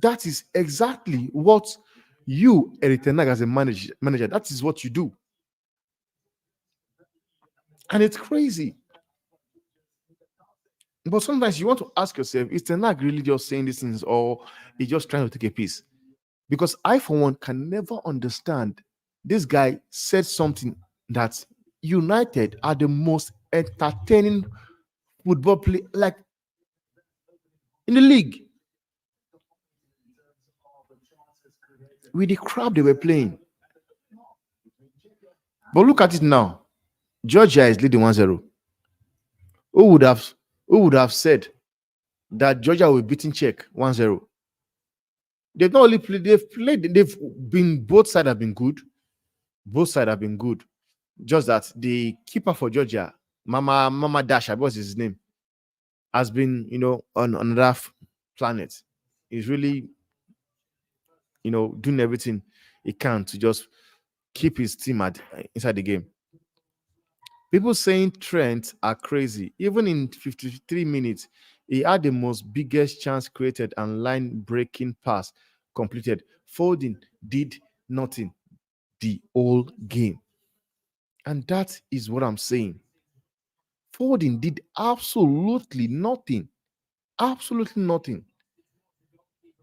That is exactly what you, Eric Ten Hag, as a manager, that is what you do. And it's crazy. But sometimes you want to ask yourself, is Ten Hag really just saying these things or he's just trying to take a piece? Because I, for one, can never understand. This guy said something that United are the most entertaining football play like in the league. With the crowd they were playing. But look at it now. Georgia is leading 1-0. Who would have who would have said that Georgia will be beating Czech 1-0? They've not only played, they've been both sides have been good. Both sides have been good. Just that the keeper for Georgia, Mama Dasha, what's his name, has been, on another planet. He's really, doing everything he can to just keep his team inside the game. People saying Trent are crazy. Even in 53 minutes, he had the most biggest chance created and line breaking pass completed. Foden did nothing the whole game. And that is what I'm saying. Foden did absolutely nothing. Absolutely nothing.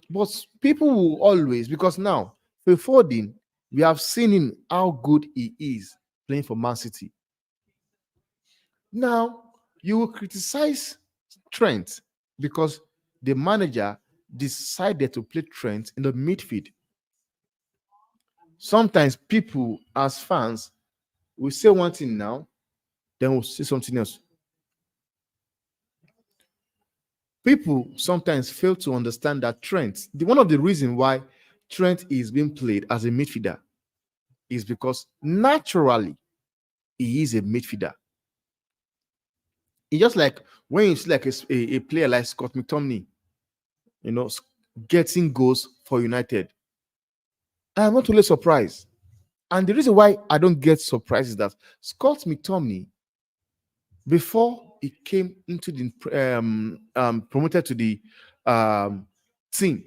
But people will always, because now, for Foden, we have seen him how good he is playing for Man City. Now, you will criticize Trent because the manager decided to play Trent in the midfield. Sometimes people, as fans, will say one thing now, then we'll say something else. People sometimes fail to understand that one of the reasons why Trent is being played as a midfielder is because naturally he is a midfielder. It's just like when you see like a player like Scott McTominay, you know, getting goals for United. I'm not really surprised. And the reason why I don't get surprised is that Scott McTominay, before he came into the promoted to the team,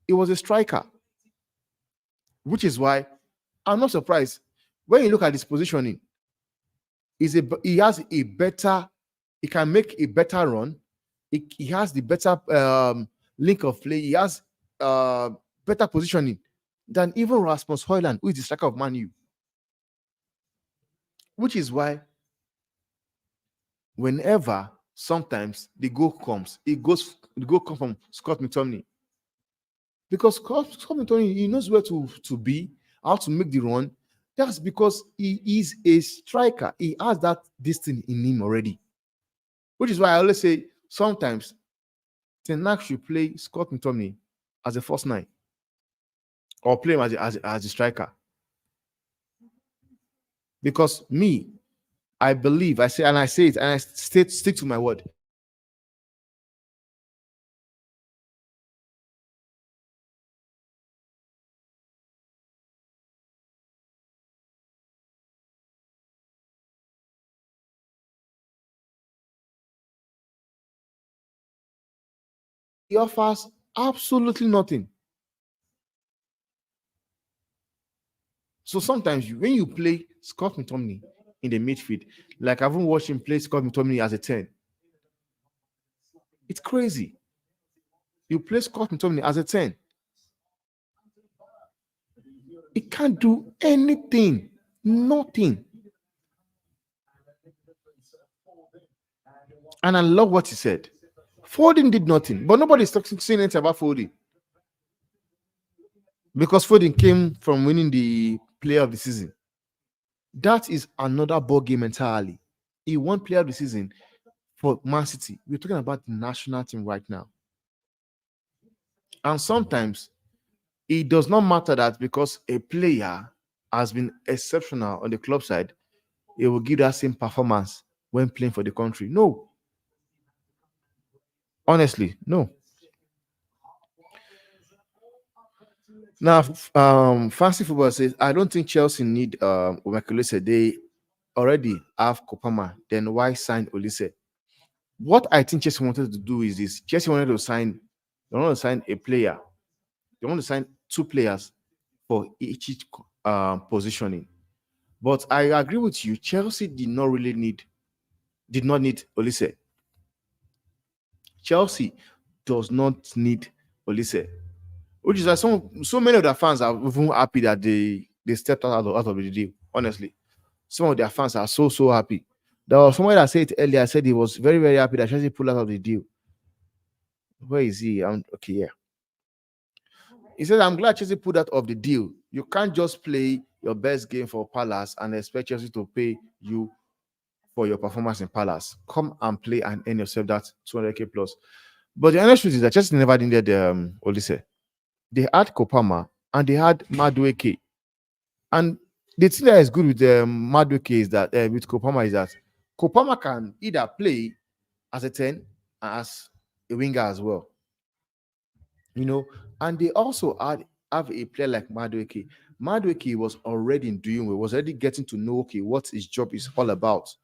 he was a striker, which is why I'm not surprised when you look at his positioning. He has a better, he can make a better run. He has the better link of play. He has better positioning than even Rasmus Højlund, who is the striker of Man U. Which is why whenever sometimes the goal comes, the goal comes from Scott McTominay. Because Scott McTominay, he knows where to be, how to make the run. That's because he is a striker. He has this thing in him already. Which is why I always say sometimes Ten Hag should play Scott McTominay as a first nine or play him as a striker. Because me, I believe, I say it, and I stick to my word. He offers absolutely nothing. So sometimes when you play Scott McTominay in the midfield, like I haven't watched him play Scott McTominay as a 10. It's crazy. You play Scott McTominay as a 10. He can't do anything. Nothing. And I love what he said. Foden did nothing, but nobody's saying anything about Foden. Because Foden came from winning the player of the season. That is another ball game entirely. He won player of the season for Man City. We're talking about the national team right now. And sometimes it does not matter that because a player has been exceptional on the club side, it will give that same performance when playing for the country. No. Honestly, no. Now, Fancy Football says, I don't think Chelsea need Omekulise. They already have Kopama. Then why sign Olise? What I think Chelsea wanted to do is this. Chelsea wanted to sign, they want to sign a player. They want to sign two players for each positioning. But I agree with you. Chelsea did not need Olise. Chelsea does not need Olise. Which is why so many of their fans are even happy that they stepped out of the deal. Honestly, some of their fans are so happy. There was someone that said it earlier. Said he was very very happy that Chelsea pulled out of the deal. Where is he? Okay, yeah. He said, "I'm glad Chelsea pulled out of the deal. You can't just play your best game for Palace and expect Chelsea to pay you for your performance in Palace. Come and play and earn yourself that 200k plus." But the honest truth is that Chelsea never needed Olise. They had Kopama and they had Madueke. And the thing that is good with Madueke is that with Kopama is that Kopama can either play as a 10 and as a winger as well. And they also have a player like Madueke. Madueke was already doing well, was already getting to know what his job is all about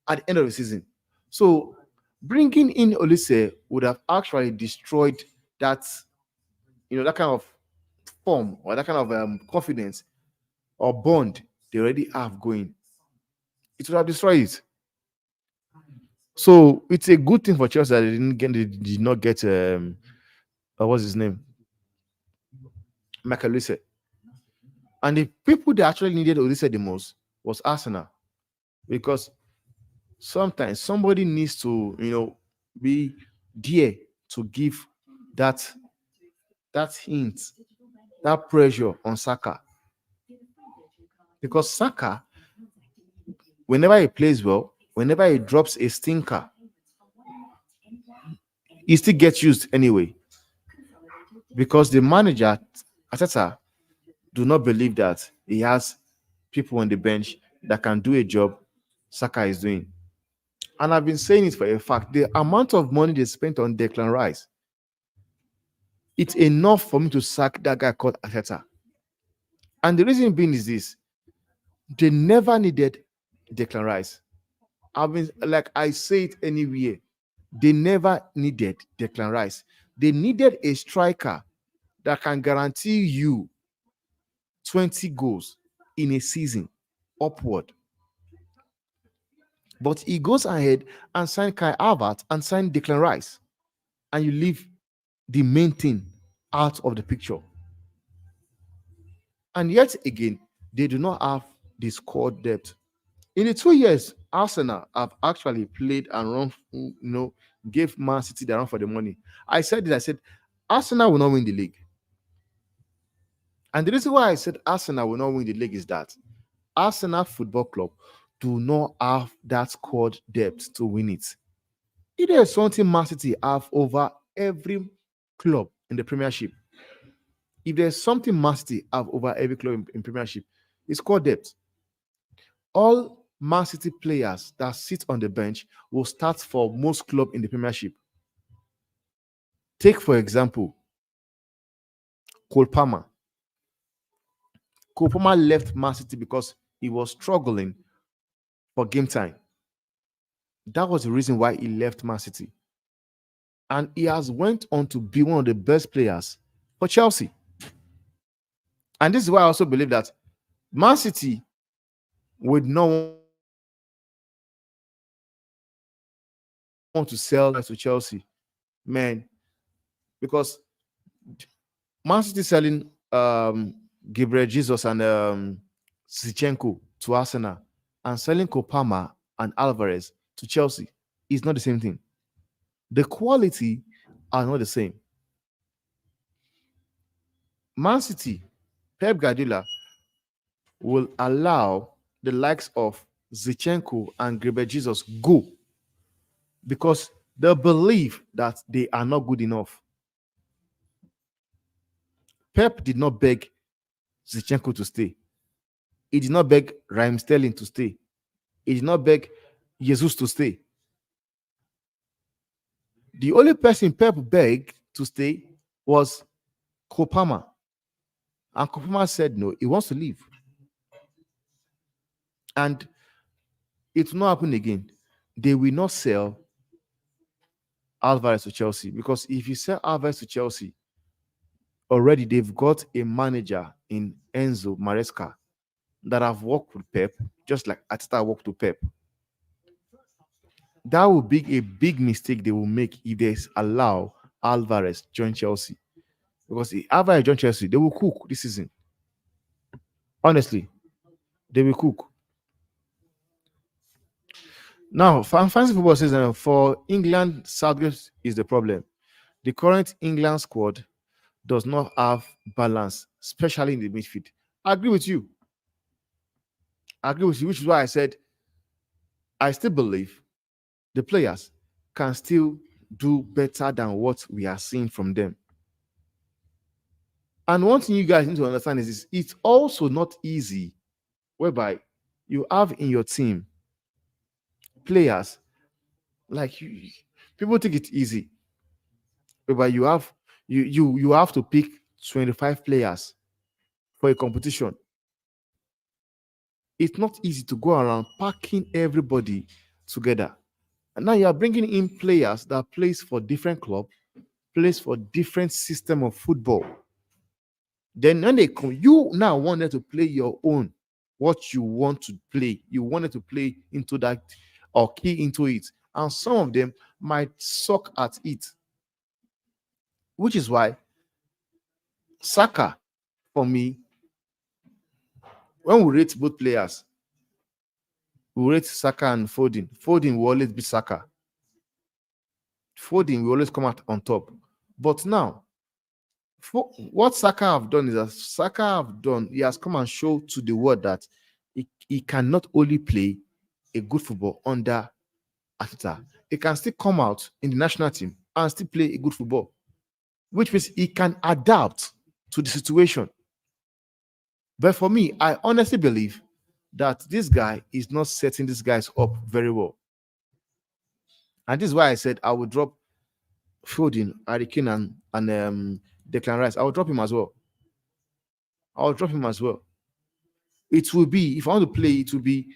at the end of the season. So bringing in Olise would have actually destroyed that, that kind of form or that kind of confidence or bond they already have going. It would have destroyed it. So it's a good thing for Chelsea that they did not get what's his name? Michael Olise. And the people that actually needed Olise the most was Arsenal. Because sometimes somebody needs to, be there to give that hint, that pressure on Saka. Because Saka, whenever he plays well, whenever he drops a stinker, he still gets used anyway. Because the manager, Ateta, do not believe that he has people on the bench that can do a job Saka is doing. And I've been saying it for a fact. The amount of money they spent on Declan Rice, it's enough for me to sack that guy called Ateta. And the reason being is this. They never needed Declan Rice. I say it anywhere. They never needed Declan Rice. They needed a striker that can guarantee you 20 goals in a season upward. But he goes ahead and signed Kai Havertz and signed Declan Rice. And you leave the main thing out of the picture. And yet again, they do not have the squad depth. In the 2 years, Arsenal have actually played and run, gave Man City the run for the money. I said, Arsenal will not win the league. And the reason why I said Arsenal will not win the league is that Arsenal Football Club do not have that squad depth to win it. It is something Man City have over every club in the Premiership. If there's something Man City have over every club in Premiership, it's squad depth. All Man City players that sit on the bench will start for most clubs in the Premiership. Take, for example, Cole Palmer. Cole Palmer left Man City because he was struggling for game time. That was the reason why he left Man City. and he has went on to be one of the best players for Chelsea. And this is why I also believe that Man City would not want to sell to Chelsea, man, because Man City selling Gabriel Jesus and Zichenko to Arsenal and selling Kopama and Alvarez to Chelsea is not the same thing. The quality are not the same. Man City, Pep Guardiola will allow the likes of Zichenko and Gabriel Jesus go because they believe that they are not good enough. Pep did not beg Zichenko to stay. He did not beg Raheem Sterling to stay. He did not beg Jesus to stay. The only person Pep begged to stay was Kopama. And Kopama said no, he wants to leave. And it will not happen again. They will not sell Alvarez to Chelsea because if you sell Alvarez to Chelsea, already they've got a manager in Enzo Maresca that have worked with Pep, just like Ateta worked with Pep. That would be a big mistake they will make if they allow Alvarez join Chelsea. Because if Alvarez join Chelsea, they will cook this season. Honestly, they will cook. Now, fancy football season for England, Southgate is the problem. The current England squad does not have balance, especially in the midfield. I agree with you. Which is why I said I still believe the players can still do better than what we are seeing from them. And one thing you guys need to understand is this, it's also not easy whereby you have in your team players like you, people think it's easy whereby you have to pick 25 players for a competition. It's not easy to go around packing everybody together. And now you are bringing in players that plays for different club, plays for different system of football. Then when they come, you now wanted to play your own, what you want to play. You wanted to play into that or key into it. And some of them might suck at it. Which is why Saka, for me, when we rate both players, we rate Saka and Foden. Foden will always be Saka. Foden will always come out on top. But now, what Saka have done is that he has come and showed to the world that he can not only play a good football under Ateta, he can still come out in the national team and still play a good football, which means he can adapt to the situation. But for me, I honestly believe that this guy is not setting these guys up very well. And this is why I said I would drop Foden, Harry Kane, and Declan Rice. I will drop him as well. It will be, if I want to play, it will be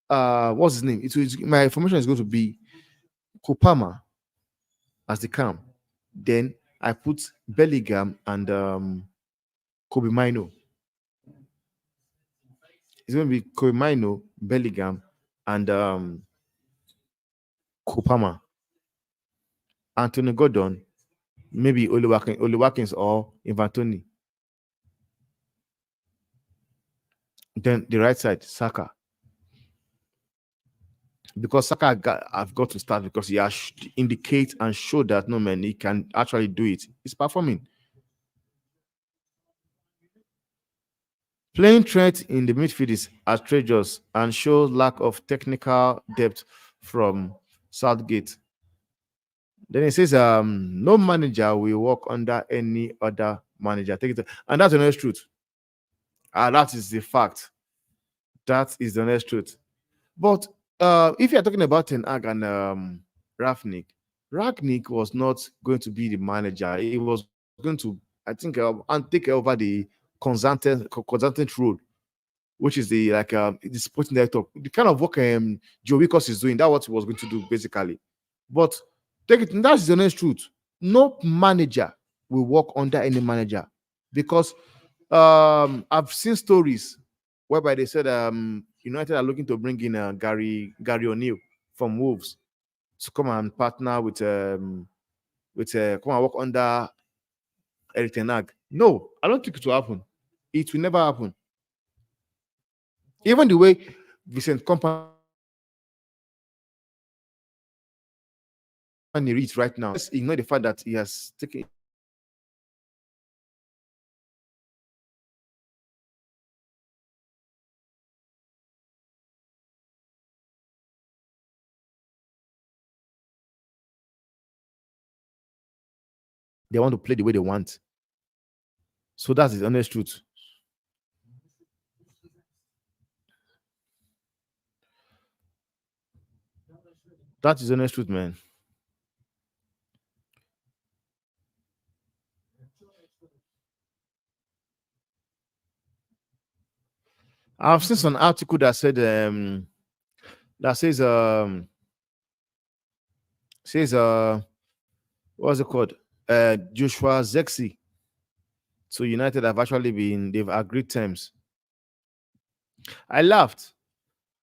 what's his name? My formation is going to be Kopama as the cam. Then I put Bellingham and Kobe Mino. It's going to be Kobe Mino, Bellingham, and Kopama. Anthony Gordon, maybe Oli Watkins or Infantoni. Then the right side, Saka. Because I've got to start because he has indicate and show that no man, he can actually do it. He's performing. Playing Trent in the midfield is outrageous and shows lack of technical depth from Southgate. Then it says, no manager will work under any other manager. Take it, and that's the honest truth. That is the fact. That is the honest truth. But if you're talking about Ten Hag and Ragnick was not going to be the manager. He was going to, I think, and take over the consultant role, which is the sporting director, the kind of work Joe Wickos is doing. That's what he was going to do basically. But take it, that's the honest truth. No manager will work under any manager because I've seen stories whereby they said United are looking to bring in Gary O'Neill from Wolves to come and partner with come and work under Eric Ten Hag. No, I don't think it will happen. It will never happen. Even the way Vincent Company reads right now, let's ignore the fact that he has taken. They want to play the way they want. So that's the honest truth. That is the honest truth, man. I've seen some article that said that says what's it called? Joshua Zexi to United have actually been they've agreed terms. I laughed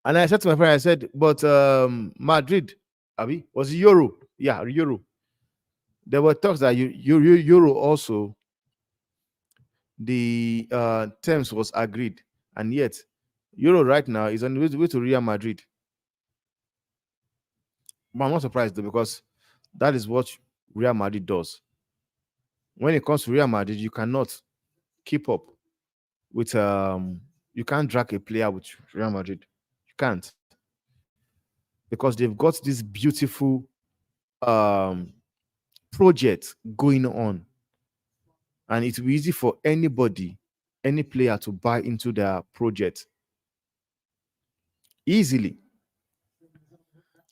and I said to my friend, I said, but Madrid, Abi, was it Euro? Yeah, Euro. There were talks that Euro also the terms was agreed, and yet Euro right now is on the way to Real Madrid. But I'm not surprised though because that is what Real Madrid does. When it comes to Real Madrid, you cannot keep up with you can't drag a player with Real Madrid. You can't because they've got this beautiful um project going on, and it will be easy for anybody, any player to buy into their project easily.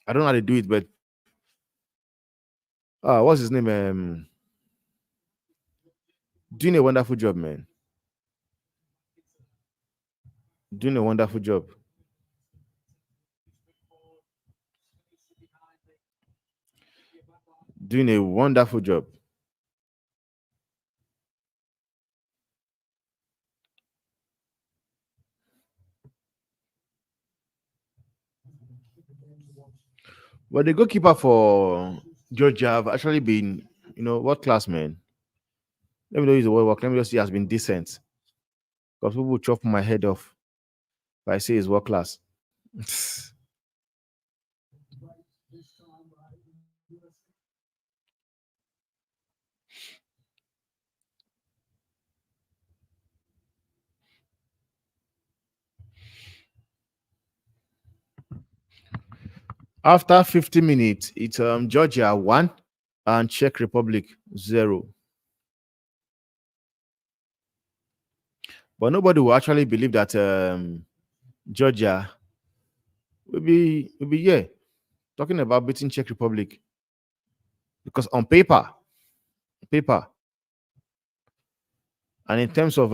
I don't know how to do it, but what's his name? Doing a wonderful job, man. Doing a wonderful job. Doing a wonderful job. But the goalkeeper for Georgia have actually been, what class, man? Let me know he's a word work. Let me just see has been decent. Because people will chop my head off if I say he's world class. After 50 minutes, it's Georgia 1 and Czech Republic 0. But nobody will actually believe that Georgia will be yeah, talking about beating Czech Republic. Because on paper, and in terms of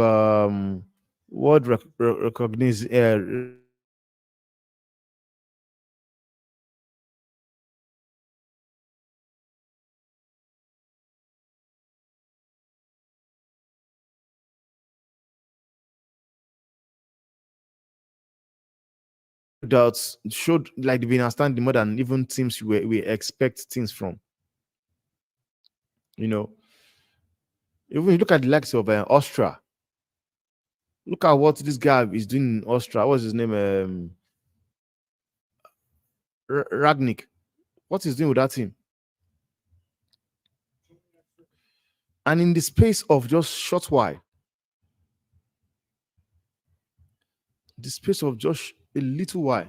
world recognize doubts showed like they've been outstanding more than even teams we expect things from. You know, even if you look at the likes of Austria, look at what this guy is doing in Austria. What's his name? Ragnick. What he's doing with that team. And in the space of just short while, the space of just a little while,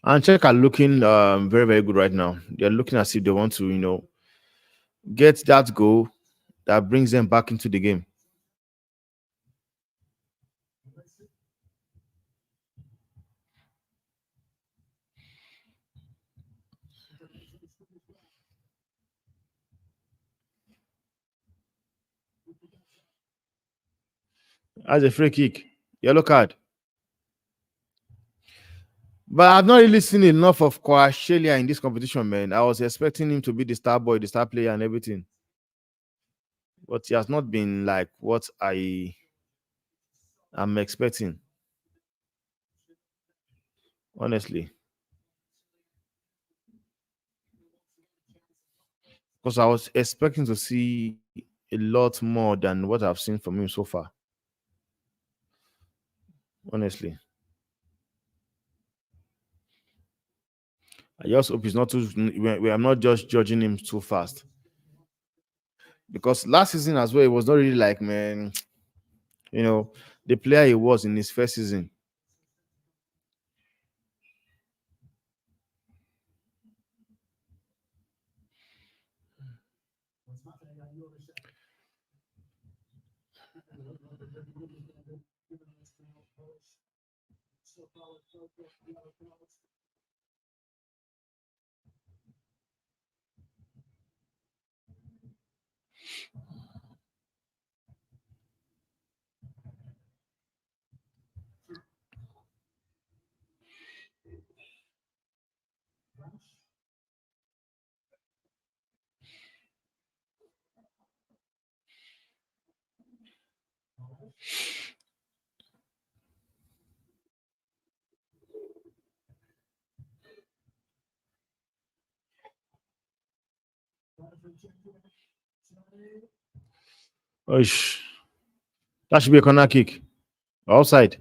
and Czech are looking very, very good right now. They're looking as if they want to, get that goal that brings them back into the game. As a free kick, yellow card. But I've not really seen enough of Kouashelia in this competition, man. I was expecting him to be the star boy, the star player, and everything. But he has not been like what I am expecting, honestly. Because I was expecting to see a lot more than what I've seen from him so far, honestly. I just hope he's not too. I'm not just judging him too fast because last season as well, it was not really like, man, you know, the player he was in his first season. Oish, that should be a corner kick. Outside.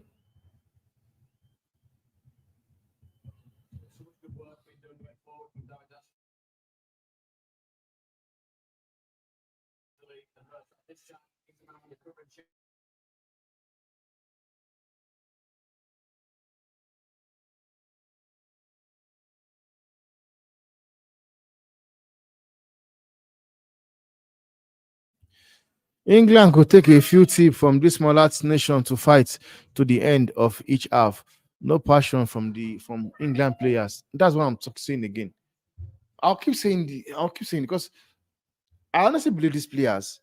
England could take a few tips from this smaller nation to fight to the end of each half. No passion from England players. That's what I'm saying again. I'll keep saying because I honestly believe these players,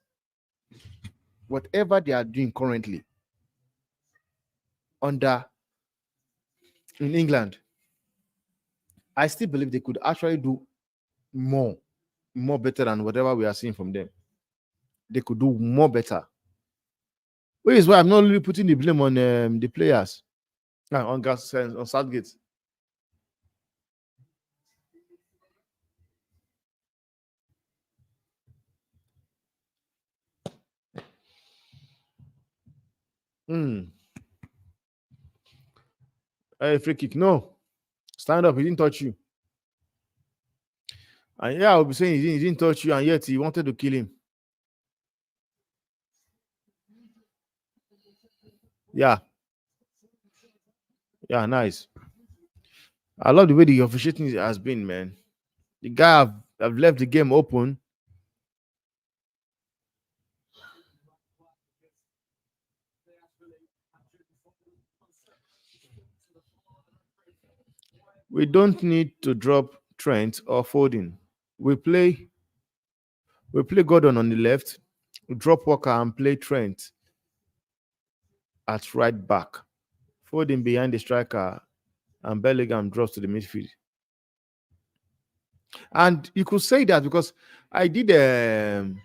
whatever they are doing currently under in England, I still believe they could actually do more, more better than whatever we are seeing from them. They could do more better. Which is why I'm not really putting the blame on the players, on Gas on Southgate. Hmm. Hey, free kick. No. Stand up. He didn't touch you. And yeah, I'll be saying he didn't touch you, and yet he wanted to kill him. Yeah. Yeah, nice. I love the way the officiating has been, man. The guy have left the game open. We don't need to drop Trent or Foden. We play we play Gordon on the left, we drop Walker and play Trent at right back. Foden behind the striker and Bellingham drops to the midfield. And you could say that because I did the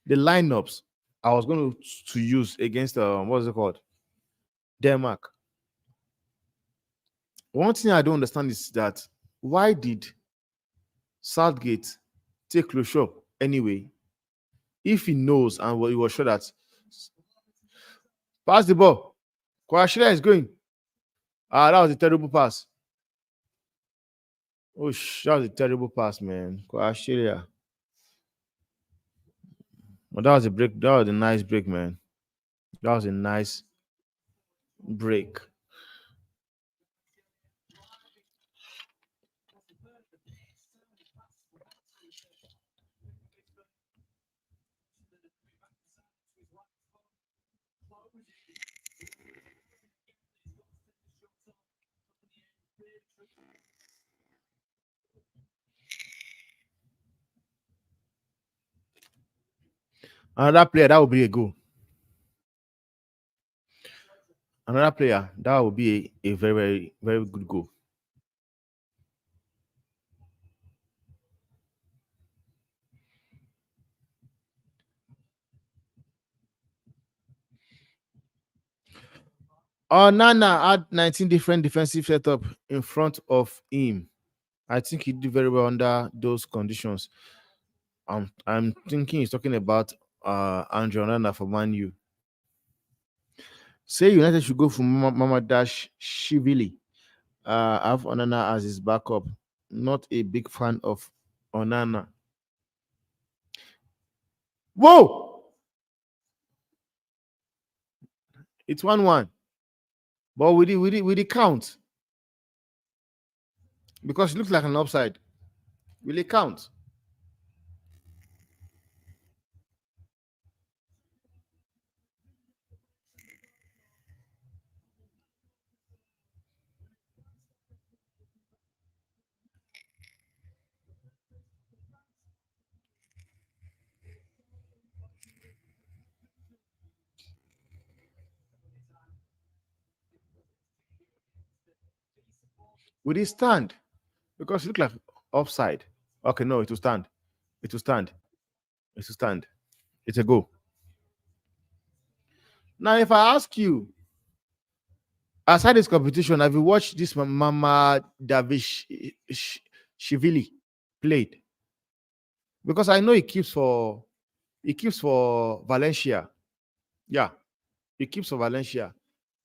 lineups I was going to use against what's it called? Denmark. One thing I don't understand is that why did Southgate take close up anyway if he knows and he was sure that pass the ball. Kwashila is going. Ah, that was a terrible pass. Oh, that was a terrible pass, man. Kwashila. Well, that was a break. That was a nice break, man. That was a nice break. Another player that will be a goal. Another player that will be a very, very, very good goal. Nana had 19 different defensive setup in front of him. I think he did very well under those conditions. I'm thinking he's talking about Andrew Nana for Man U. Say United should go for Mama Dash Shivili. Have Onana as his backup. Not a big fan of Onana. Whoa! It's 1-1. But with the count. Because it looks like an upside. Will it count? Will it stand? Because it looks like offside. Okay, no, it will stand. It will stand. It will stand. It's a go. Now, if I ask you, aside this competition, have you watched this Mama Davish Shivili played? Because I know he keeps for Valencia. Yeah, he keeps for Valencia.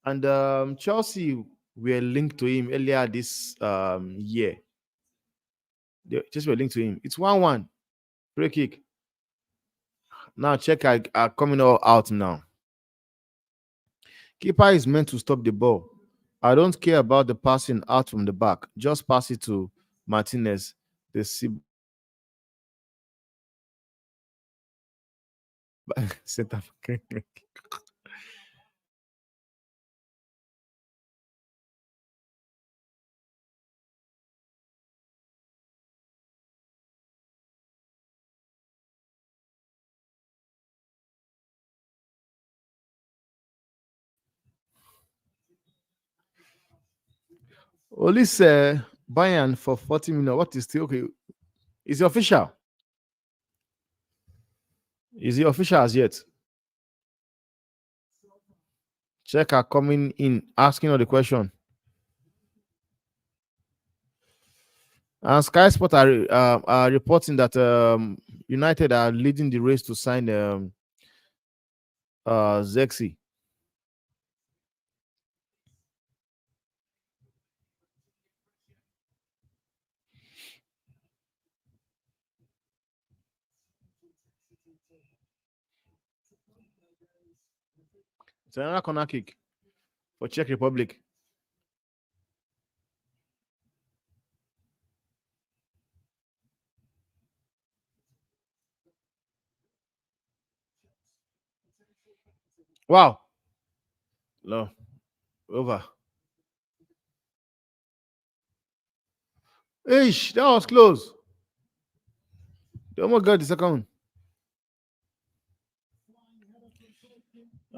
And Chelsea were linked to him earlier this year. They just were linked to him. It's 1-1. Free kick. Now check are coming all out now. Keeper is meant to stop the ball. I don't care about the passing out from the back. Just pass it to Martinez. The center. Olise Bayern for 40 million. What is still okay? Is it official? Is it official as yet? Check are coming in asking all the question. And Sky Sport are reporting that United are leading the race to sign Zexi. It's another corner kick for Czech Republic. Wow. No. Over. Ish, that was close. They almost got the second one.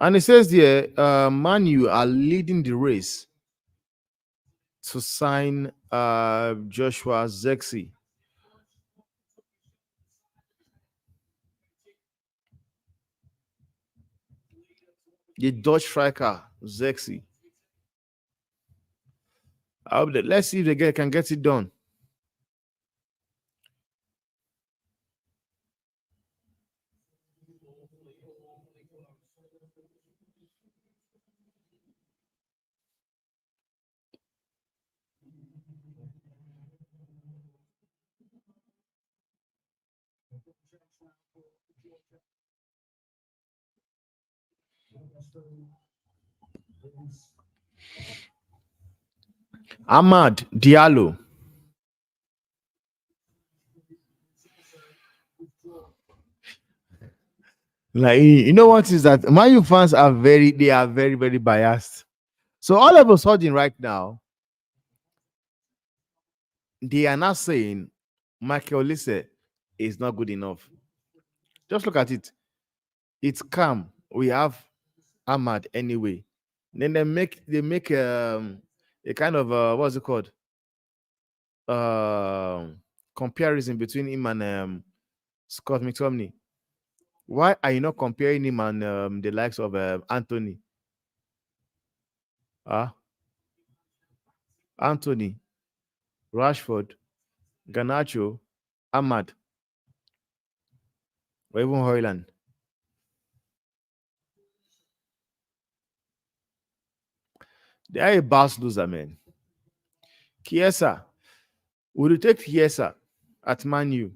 And it says here, Man U are leading the race to sign Joshua Zexi. The Dutch striker, Zexi. Let's see if can get it done. Ahmad Diallo. Like you know what is that Man U fans are very very biased. So all of a sudden right now they are not saying Michael Olise is not good enough. Just look at it. It's calm. We have Ahmad anyway. Then they make a kind of what's it called? Comparison between him and Scott McTominay. Why are you not comparing him and the likes of Anthony? Ah, Anthony, Rashford, Garnacho, Ahmad, or even Hoyland. They are a boss loser, man. Chiesa, would you take Chiesa at Man U?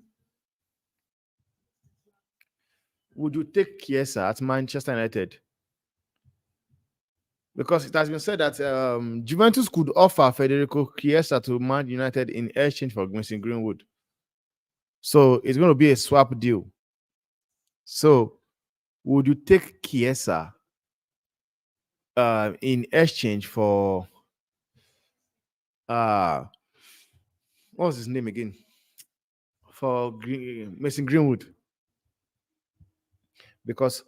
Would you take Chiesa at Manchester United? Because it has been said that Juventus could offer Federico Chiesa to Man United in exchange for Mason Greenwood. So it's going to be a swap deal. So would you take Chiesa in exchange for uh what was his name again? For Mason Greenwood? Because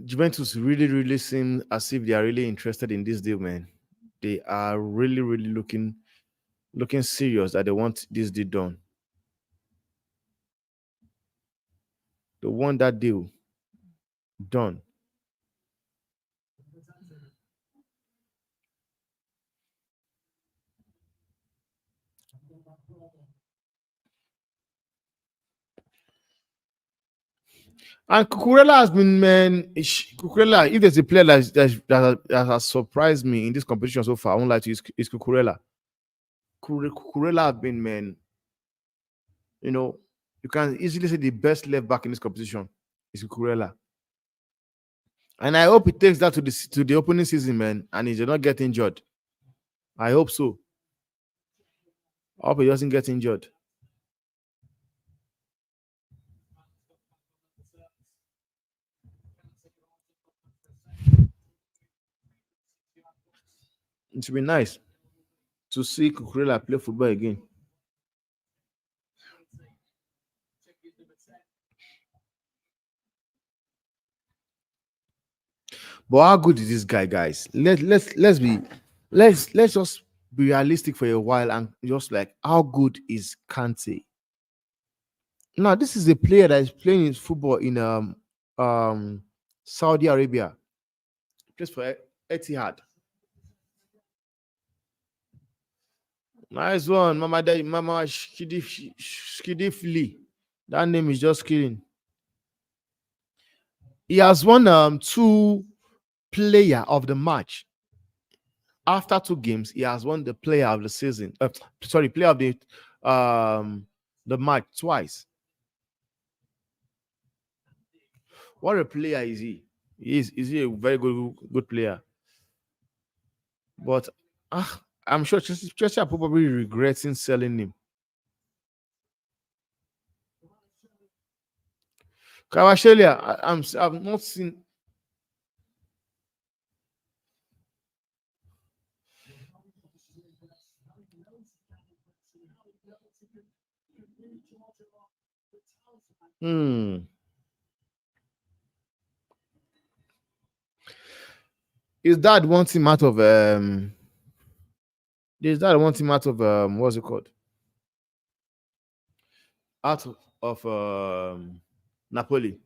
Juventus really, really seem as if they are really interested in this deal, man. They are really, really looking serious that they want this deal done. They want that deal done. And Cucurella has been, man. Cucurella, if there's a player that has surprised me in this competition so far, I won't lie to you, is Cucurella. Cucurella has been, man. You know, you can easily say the best left back in this competition is Cucurella. And I hope he takes that to the opening season, man, and he did not get injured. I hope so. I hope he doesn't get injured. It would be nice to see Cucurella play football again. But how good is this guy, guys? Let's just be realistic for a while and just like how good is Kante? Now, this is a player that is playing his football in um Saudi Arabia. Plays for Etihad. Nice one, Mama Skidifli. That name is just killing. He has won two player of the match. After two games, he has won the player of the season. Sorry, player of the match twice. What a player is he? Is he a very good player? But I'm sure Chelsea are probably regretting selling him. Kawashelia, I've not seen. Hmm. His dad wants him out of his dad wants him out of what's it called? Out of Napoli.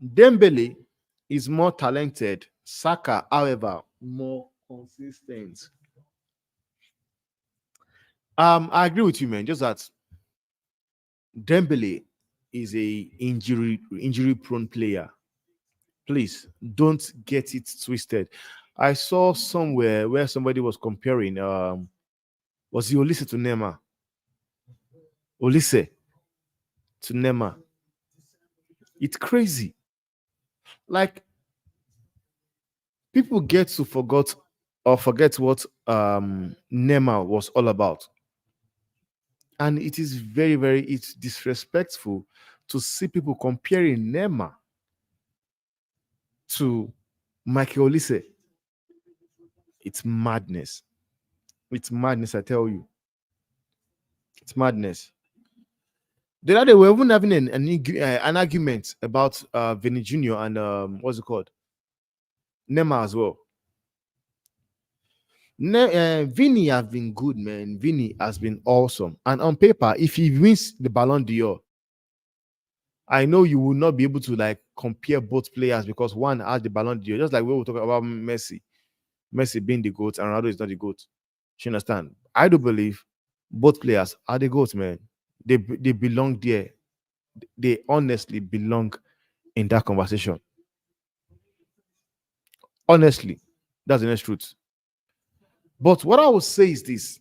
Dembele is more talented. Saka, however, more consistent. I agree with you, man. Just that Dembele is a injury prone player. Please don't get it twisted. I saw somewhere where somebody was comparing was he Olise to Neymar? Olise to Neymar. It's crazy. Like people get to forget what Neymar was all about. And it is very, very it's disrespectful to see people comparing Neymar to Michael Olise. It's madness. It's madness, I tell you. It's madness. The other day, we were even having an argument about Vinny Jr. and what's it called? Neymar as well. Vinny has been good, man. Vinny has been awesome. And on paper, if he wins the Ballon d'Or, I know you will not be able to like compare both players because one has the Ballon d'Or, just like we were talking about Messi. Messi being the GOAT and Ronaldo is not the GOAT. You understand? I do believe both players are the GOAT, man. They belong there. They honestly belong in that conversation. Honestly, that's the next truth. But what I would say is this: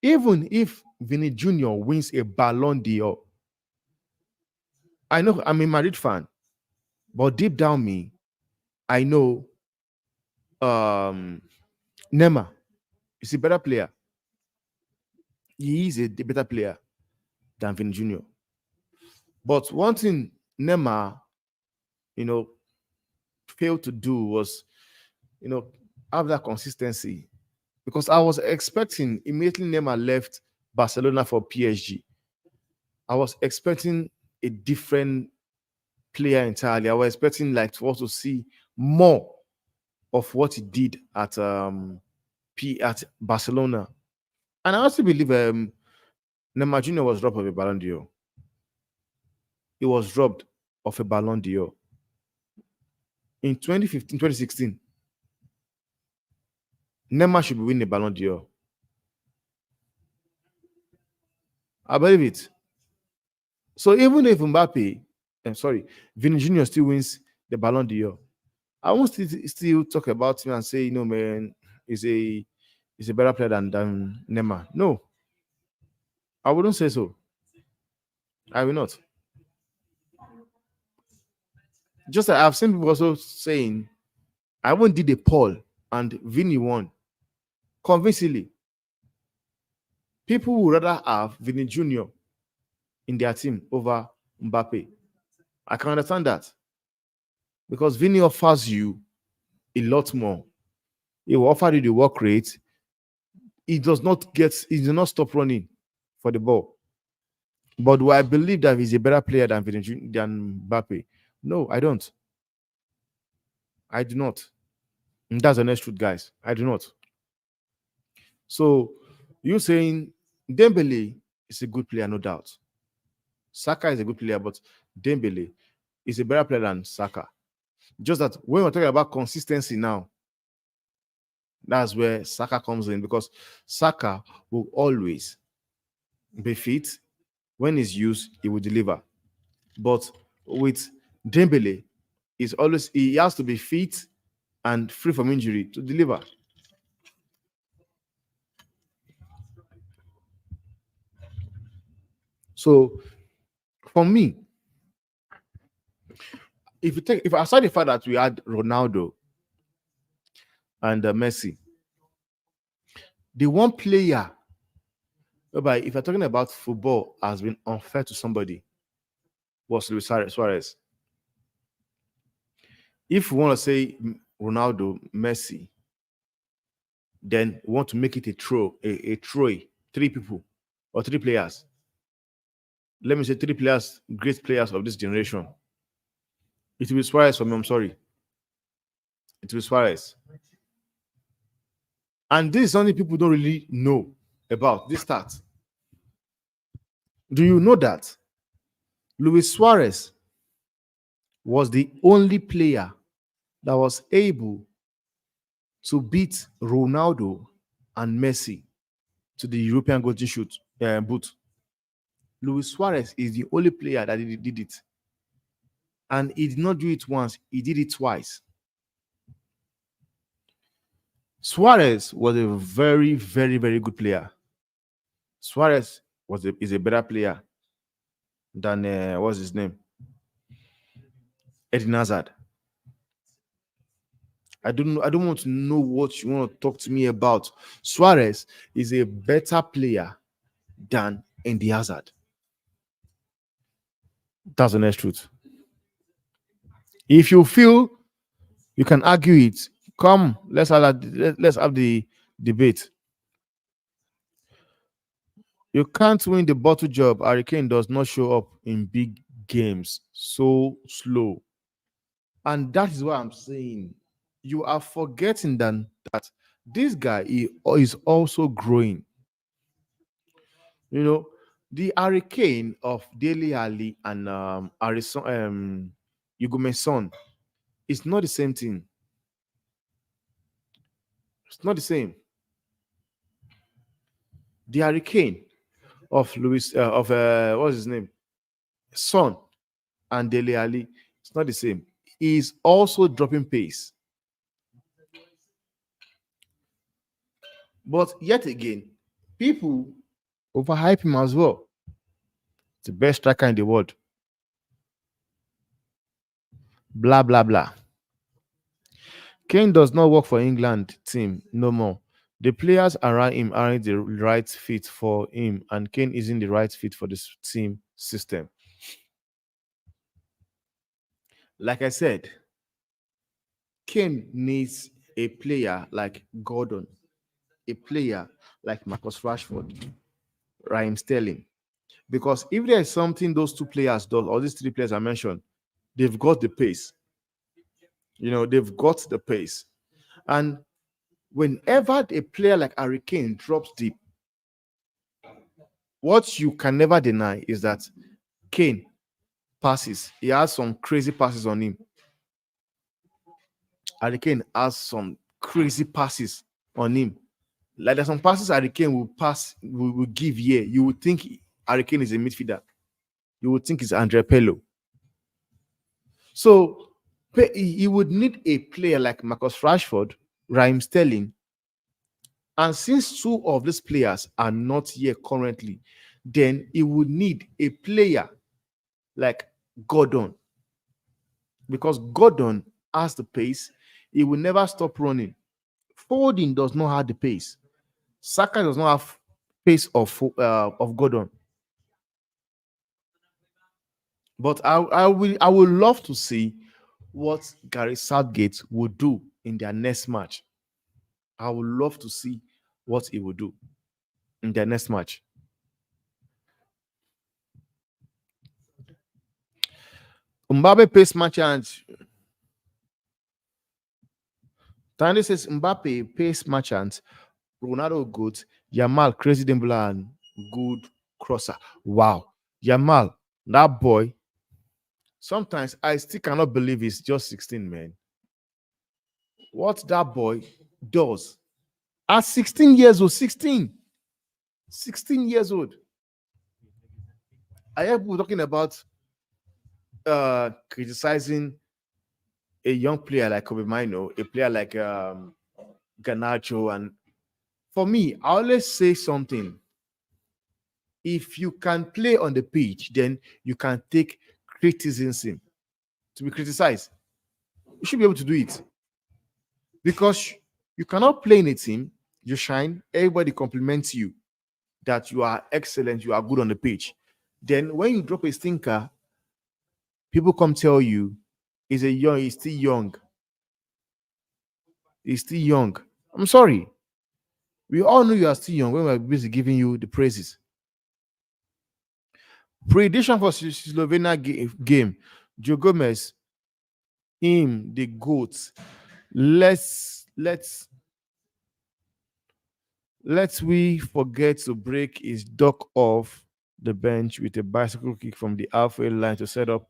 even if Vinny Jr. wins a Ballon d'Or, I know I'm a Madrid fan, but deep down me, I know um Neymar is a better player. He is a better player than Vinny Jr. But one thing Neymar, you know, failed to do was, you know, have that consistency. Because I was expecting immediately Neymar left Barcelona for PSG. I was expecting a different player entirely. I was expecting like to also see more of what he did at Barcelona. And I also believe Neymar Jr. was dropped of a Ballon d'Or. He was dropped of a Ballon d'Or. In 2015, 2016, Neymar should be winning the Ballon d'Or. I believe it. So even if Vinny Jr. still wins the Ballon d'Or, I won't still talk about him and say, man, he's a better player than Neymar. No, I wouldn't say so. I will not. Just like I've seen people also saying, I won't did a poll and Vinny won convincingly. People would rather have Vinny Jr. in their team over Mbappe. I can understand that because Vinny offers you a lot more. He will offer you the work rate. He does not stop running for the ball. But do I believe that he's a better player than Mbappe? No, I don't. I do not. And that's the next truth, guys. I do not. So you saying Dembele is a good player, no doubt. Saka is a good player, but Dembele is a better player than Saka. Just that when we're talking about consistency now, that's where Saka comes in because Saka will always be fit. When he's used, he will deliver. But with Dembele, he has to be fit and free from injury to deliver. So for me, if aside the fact that we had Ronaldo and Messi, the one player whereby if you're talking about football has been unfair to somebody was Luis Suarez. If we want to say Ronaldo, Messi, then we want to make it a three people or three players. Let me say three players, great players of this generation. It will be Suarez for me. I'm sorry. It will be Suarez. And this is something people don't really know about this stat. Do you know that Luis Suarez was the only player that was able to beat Ronaldo and Messi to the European Golden Shoot boot? Luis Suarez is the only player that did it. And he did not do it once, he did it twice. Suarez was a very, very, very good player. Suarez is a better player than what's his name? Eden Hazard. I don't want to know what you want to talk to me about. Suarez is a better player than Eden Hazard. That's the next truth. If you feel you can argue it, come, let's have the debate. You can't win the bottle job. Hurricane does not show up in big games. So slow. And that is what I'm saying. You are forgetting that this guy is also growing. You know, the hurricane of Dele Ali and Yugume Son is not the same thing. It's not the same. The hurricane of what's his name? Son and Dele Ali, it's not the same. He's also dropping pace. But yet again, people overhype him as well. The best striker in the world. Blah blah blah. Kane does not work for England team no more. The players around him aren't the right fit for him, and Kane isn't the right fit for this team system. Like I said, Kane needs a player like Gordon, a player like Marcus Rashford, Raheem Sterling. Because if there is something those two players do, or these three players I mentioned, they've got the pace. They've got the pace. And whenever a player like Harry Kane drops deep, what you can never deny is that Kane passes. He has some crazy passes on him. Harry Kane has some crazy passes on him. Like there's some passes Harry Kane will give here. You would think Harry Kane is a midfielder. You would think it's Andre Pello. So he would need a player like Marcus Rashford, Raheem Sterling, and since two of these players are not here currently, then he would need a player like Gordon, because Gordon has the pace. He will never stop running. Foden does not have the pace. Saka does not have pace of Gordon. But I will love to see what Gary Southgate will do in their next match. I would love to see what he will do in their next match. Mbappe pace match and Tandy says Mbappe pace merchant, Ronaldo good, Yamal crazy Dembele and good crosser. Wow, Yamal, that boy. Sometimes I still cannot believe he's just 16, man. What that boy does at 16 years old, 16 years old. I hear people talking about criticizing a young player like Kobe Mino, a player like Ganacho, and for me, I always say something. If you can play on the pitch, then you can take criticism. To be criticized, you should be able to do it, because you cannot play in a team, you shine, everybody compliments you that you are excellent, you are good on the pitch. Then when you drop a stinker, people come tell you he's still young. He's still young. I'm sorry. We all know you are still young when we're busy giving you the praises. Prediction for Slovenia game. Joe Gomez, him, the GOAT. Let's we forget to break his duck off the bench with a bicycle kick from the halfway line to set up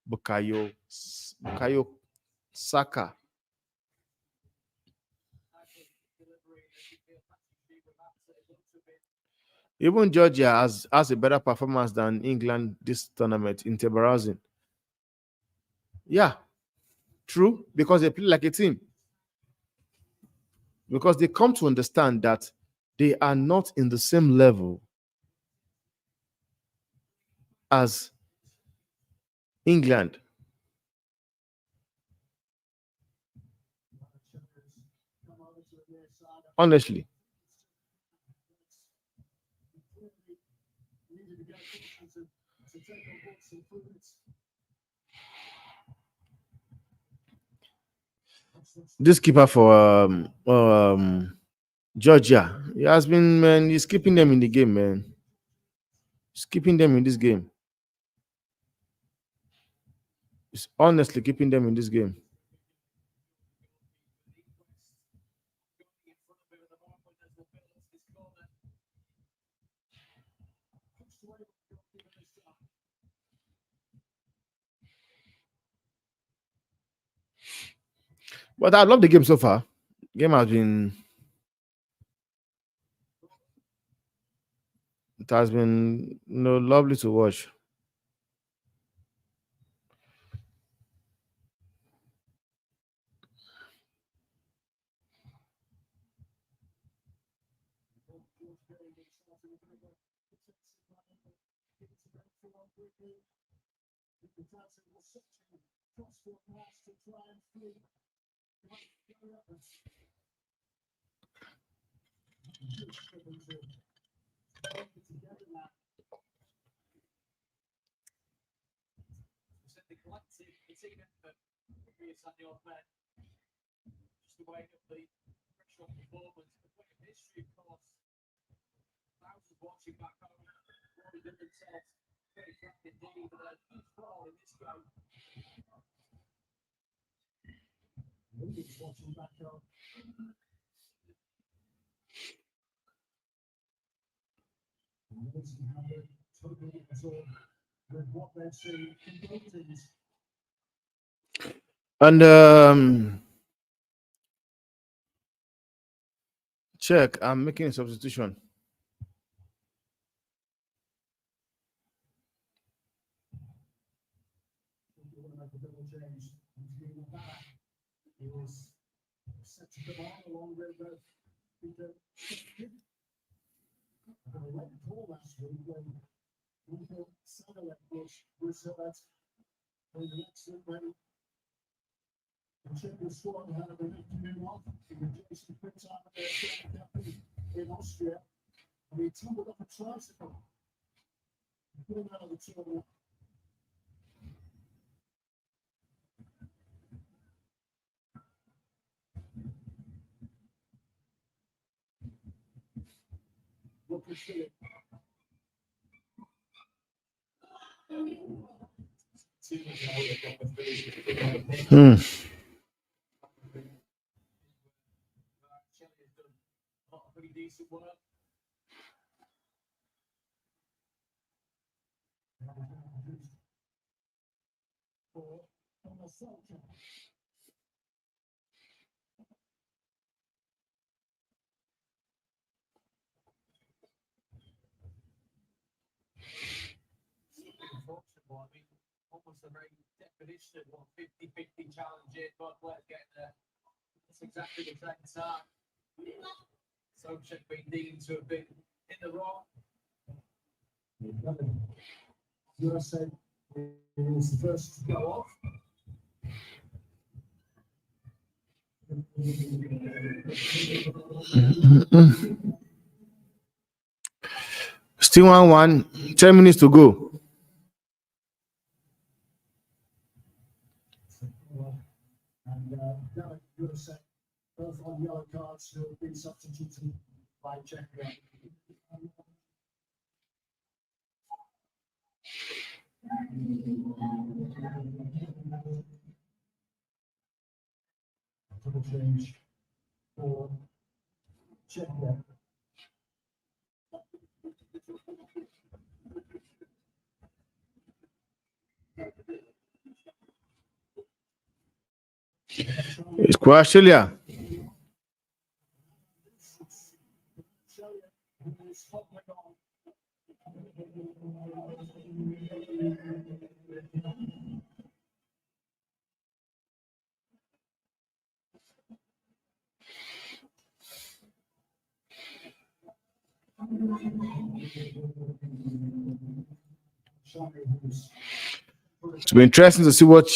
Bukayo Saka. Even Georgia has a better performance than England this tournament in Tebarazin. Yeah, true, because they play like a team. Because they come to understand that they are not in the same level as England. Honestly. This keeper for Georgia, he has been, man, he's keeping them in the game, man. It's keeping them in this game. It's honestly keeping them in this game. But I love the game so far. Game has been it has been lovely to watch. And check, I'm making a substitution. Hmm. Still 1-1, 10 minutes to go. It's Australia. It's been interesting to see what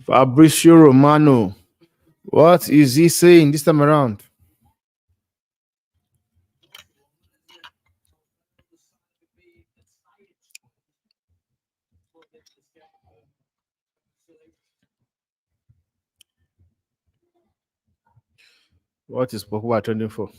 Fabrizio Romano. What is he saying this time around? What is Pogba trending for?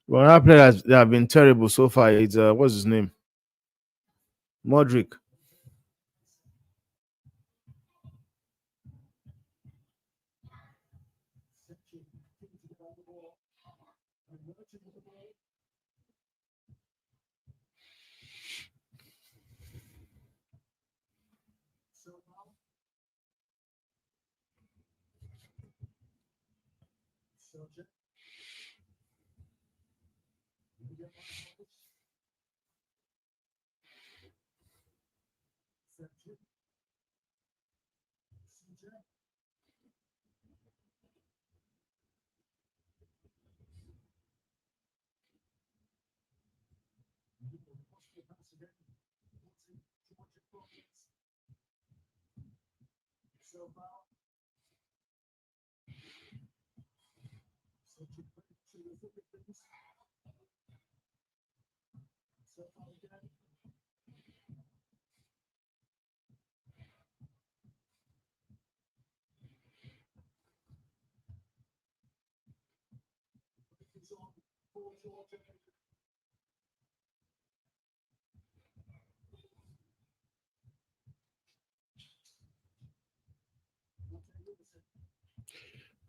Well, that player that have been terrible so far. It's what's his name? Modric.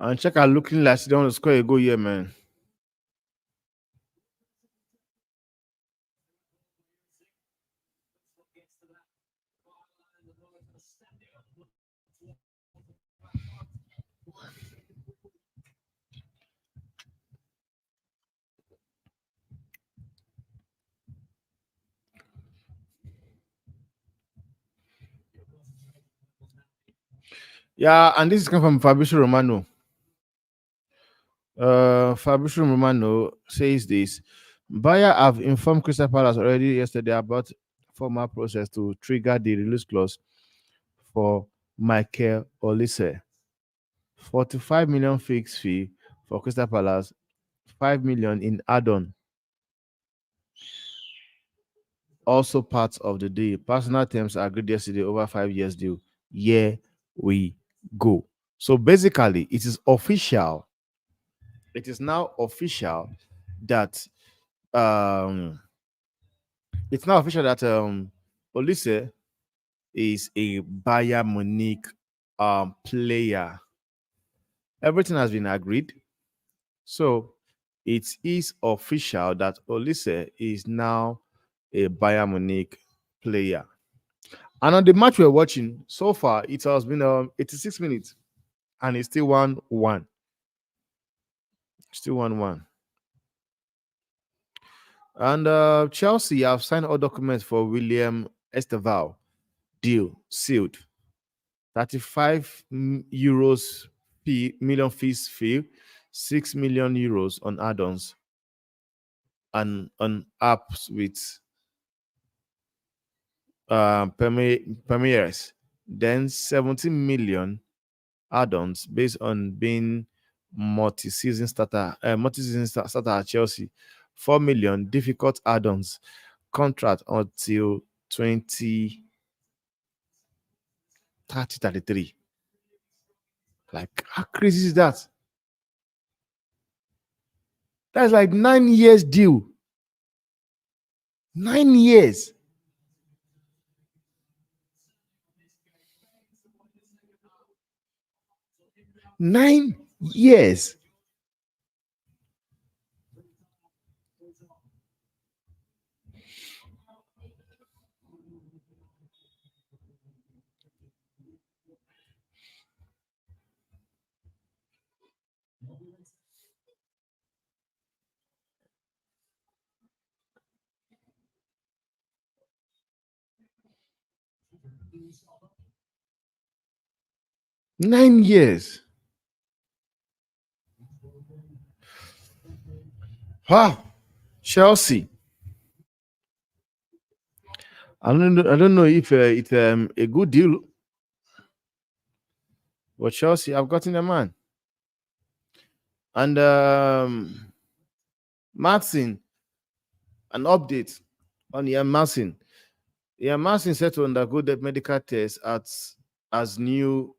And check out looking like they want to score a goal here, man. Yeah, and this is coming from Fabrizio Romano. Fabrizio Romano says this. Bayer have informed Crystal Palace already yesterday about formal process to trigger the release clause for Michael Olise. 45 million fixed fee for Crystal Palace, 5 million in add-on. Also part of the deal. Personal terms agreed yesterday over 5 years deal. Here we go. So basically, it is official. It is now official that it's now official that Olise is a Bayern Munich player. Everything has been agreed. So it is official that Olise is now a Bayern Munich player. And on the match we're watching, so far it has been 86 minutes and it's still 1-1. Still 1-1. And Chelsea have signed all documents for William Esteval. Deal sealed. 35 euros million fees fee, 6 million euros on add-ons and on apps with Premieres. Then 17 million add-ons based on being multi-season starter at Chelsea. 4 million difficult add-ons contract until 20 30-33. Like, how crazy is that? That's like 9 years deal. 9 years. 9 years. 9 years. Wow. Chelsea. I don't know if it's a good deal, but Chelsea, I've gotten a man. And Martin, an update on Ian Martin. Ian Martin set to undergo the medical test as new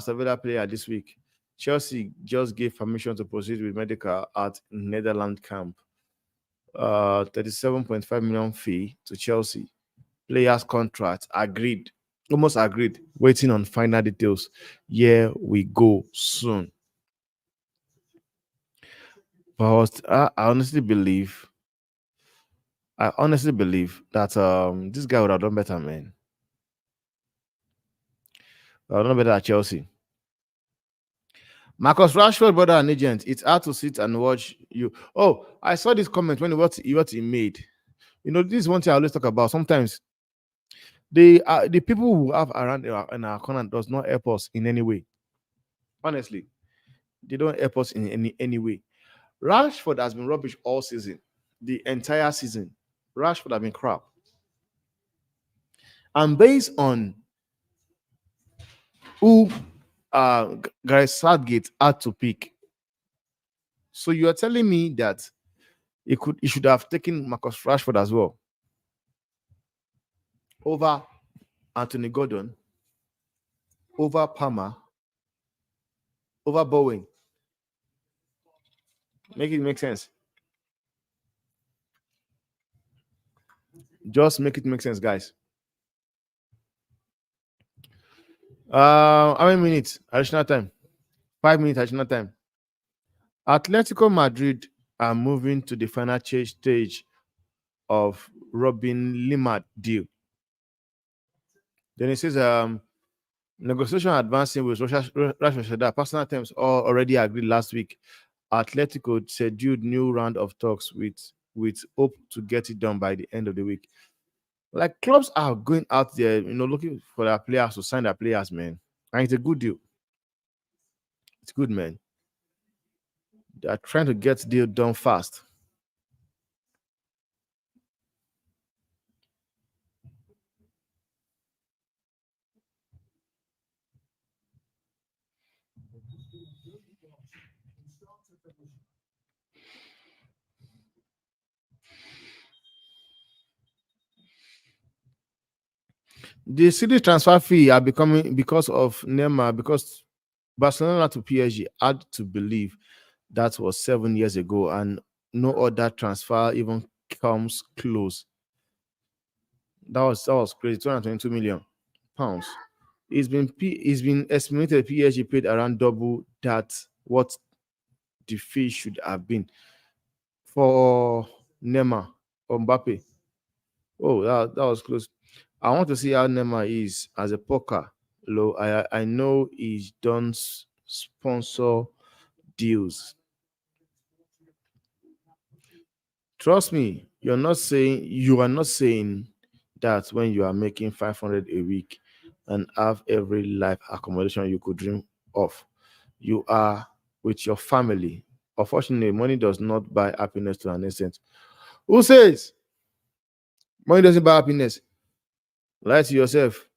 Sevilla player this week. Chelsea just gave permission to proceed with medical at Netherlands camp. 37.5 million fee to Chelsea. Players contract agreed, almost agreed. Waiting on final details. Here we go soon. But I honestly believe that this guy would have done better, man. Would have done better at Chelsea. Marcus Rashford, brother and agent. It's hard to sit and watch you. Oh, I saw this comment when what he made. You know, this is one thing I always talk about. Sometimes the people who have around in our corner does not help us in any way. Honestly, they don't help us in any way. Rashford has been rubbish all season, the entire season. Rashford has been crap. And based on who Gareth Southgate had to pick, so you are telling me that he should have taken Marcus Rashford as well over Anthony Gordon, over Palmer, over Bowen. Make it make sense. Just make it make sense, guys. How many minutes? Additional time. 5 minutes additional time. Atletico Madrid are moving to the final stage of Robin Lima deal. Then it says negotiation advancing with Russia. Personal terms all already agreed last week. Atletico scheduled new round of talks with hope to get it done by the end of the week. Like, clubs are going out there, looking for their players to sign their players, man. And it's a good deal. It's good, man. They are trying to get the deal done fast. The city transfer fee are becoming because of Neymar, because Barcelona to PSG had to believe that was 7 years ago, and no other transfer even comes close. That was crazy. 222 million pounds. It's been estimated PSG paid around double that what the fee should have been for Neymar or Mbappe. Oh, that was close. I want to see how Neymar is as a poker. Low, I know he's done sponsor deals. Trust me, you are not saying that when you are making 500 a week and have every life accommodation you could dream of. You are with your family. Unfortunately, money does not buy happiness to an extent. Who says money doesn't buy happiness? Lie to yourself.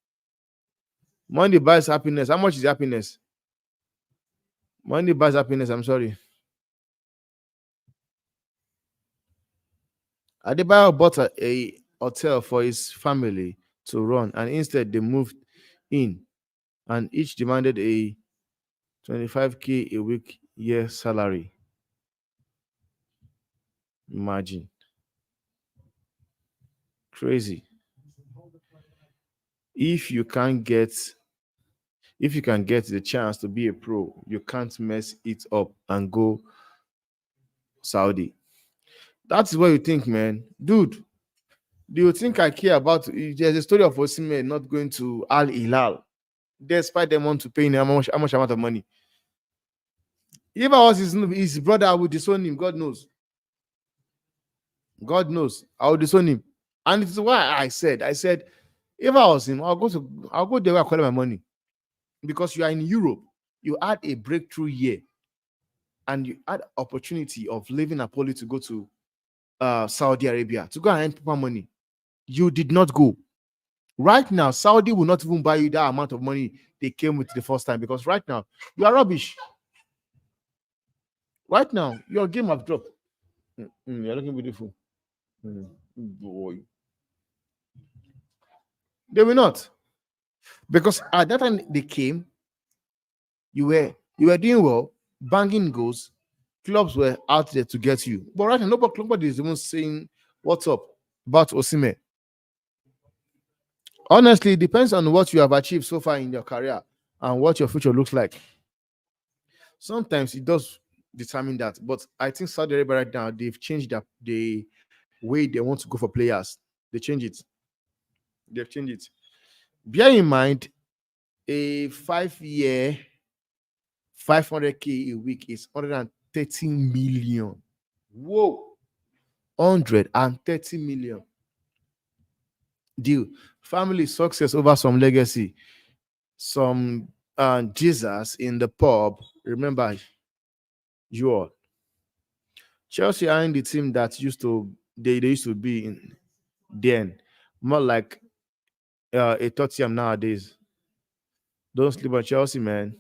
Money buys happiness. How much is happiness? Money buys happiness. I'm sorry. Adebayo bought a hotel for his family to run, and instead they moved in and each demanded a 25K a week year salary. Imagine. Crazy. If you can't get if you can get the chance to be a pro, you can't mess it up and go Saudi. That's what you think, man. Dude, do you think I care about there's a story of Osimhen not going to Al Hilal despite them want to pay him how much amount of money? If I was his brother, I would disown him. God knows. God knows. I would disown him. And it's why I said, if I was him, I'll go there where I collect my money. Because you are in Europe, you had a breakthrough year, and you had opportunity of leaving Napoli to go to Saudi Arabia to go and earn proper money. You did not go. Right now, Saudi will not even buy you that amount of money they came with the first time, because right now you are rubbish. Right now, your game have dropped. You're looking beautiful. Boy. They will not. Because at that time they came, you were doing well, banging goals, clubs were out there to get you. But right now, nobody is even saying what's up about Osimhen. Honestly, it depends on what you have achieved so far in your career and what your future looks like. Sometimes it does determine that. But I think Saudi Arabia right now, they've changed the way they want to go for players. They change it. They've changed it. Bear in mind, a 5 year, 500K a week is 130 million. Whoa. 130 million. Deal. Family success over some legacy. Some Jesus in the pub. Remember, you all. Chelsea aren't the team that they used to be in then. More like a Tottenham nowadays. Don't sleep on Chelsea, man.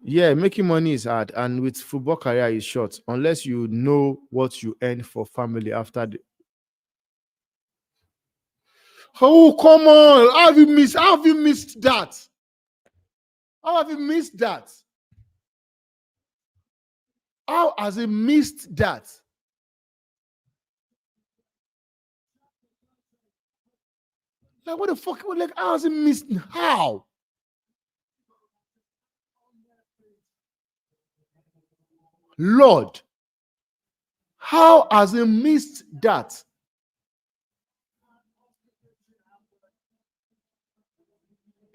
Yeah, making money is hard, and with football career is short unless you know what you earn for family after the. Oh, come on! How have you missed? How have you missed that? How have you missed that? How has he missed that? Like, what the fuck? Like, how has he missed? How? Lord, how has he missed that?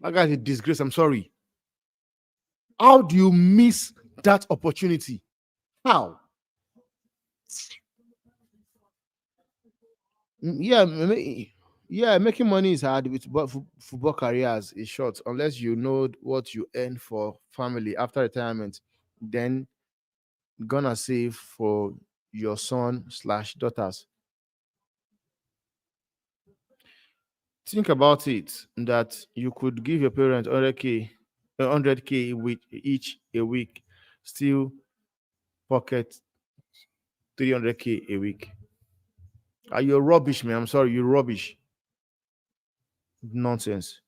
That guy's a disgrace. I'm sorry. How do you miss that opportunity? How? Yeah, yeah, making money is hard with football careers is short unless you know what you earn for family after retirement. Then gonna save for your son slash daughters. Think about it that you could give your parents 100K with each a week, still pocket 300K a week. Are you rubbish, man? I'm sorry, you're rubbish. Nonsense.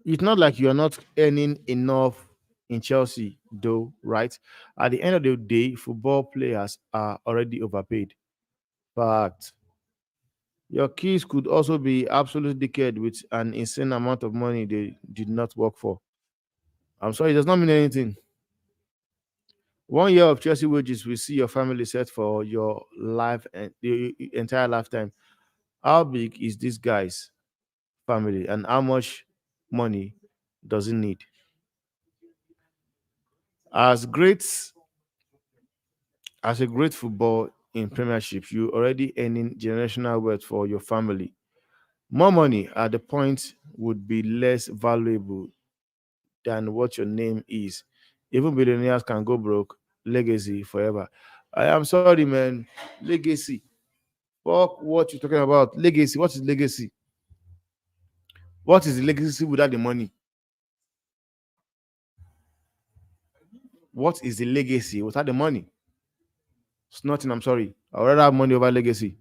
It's not like you're not earning enough in Chelsea, though, right? At the end of the day, football players are already overpaid. Fact. Your kids could also be absolute dickhead with an insane amount of money they did not work for. I'm sorry, it does not mean anything. 1 year of Chelsea wages will see your family set for your life and the entire lifetime. How big is this guy's family and how much money does he need? As great as a great football in Premiership, you already earning generational wealth for your family. More money at the point would be less valuable than what your name is. Even billionaires can go broke. Legacy forever. I am sorry, man. Legacy. Fuck what you're talking about. Legacy. What is legacy? What is the legacy without the money? What is the legacy without the money? It's nothing. I'm sorry. I'd rather have money over legacy.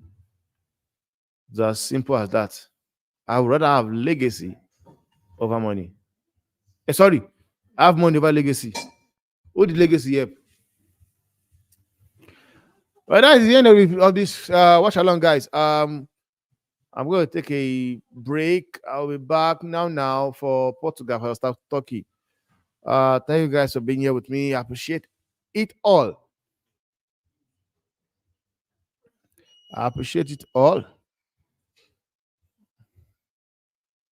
It's as simple as that. I would rather have legacy over money. Sorry, have money over legacy. Who did legacy help? Well, that is the end of this watch along, guys. I'm going to take a break. I'll be back now for Portugal for South Turkey. Thank you guys for being here with me. I appreciate it all. I appreciate it all.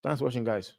Thanks for watching, guys.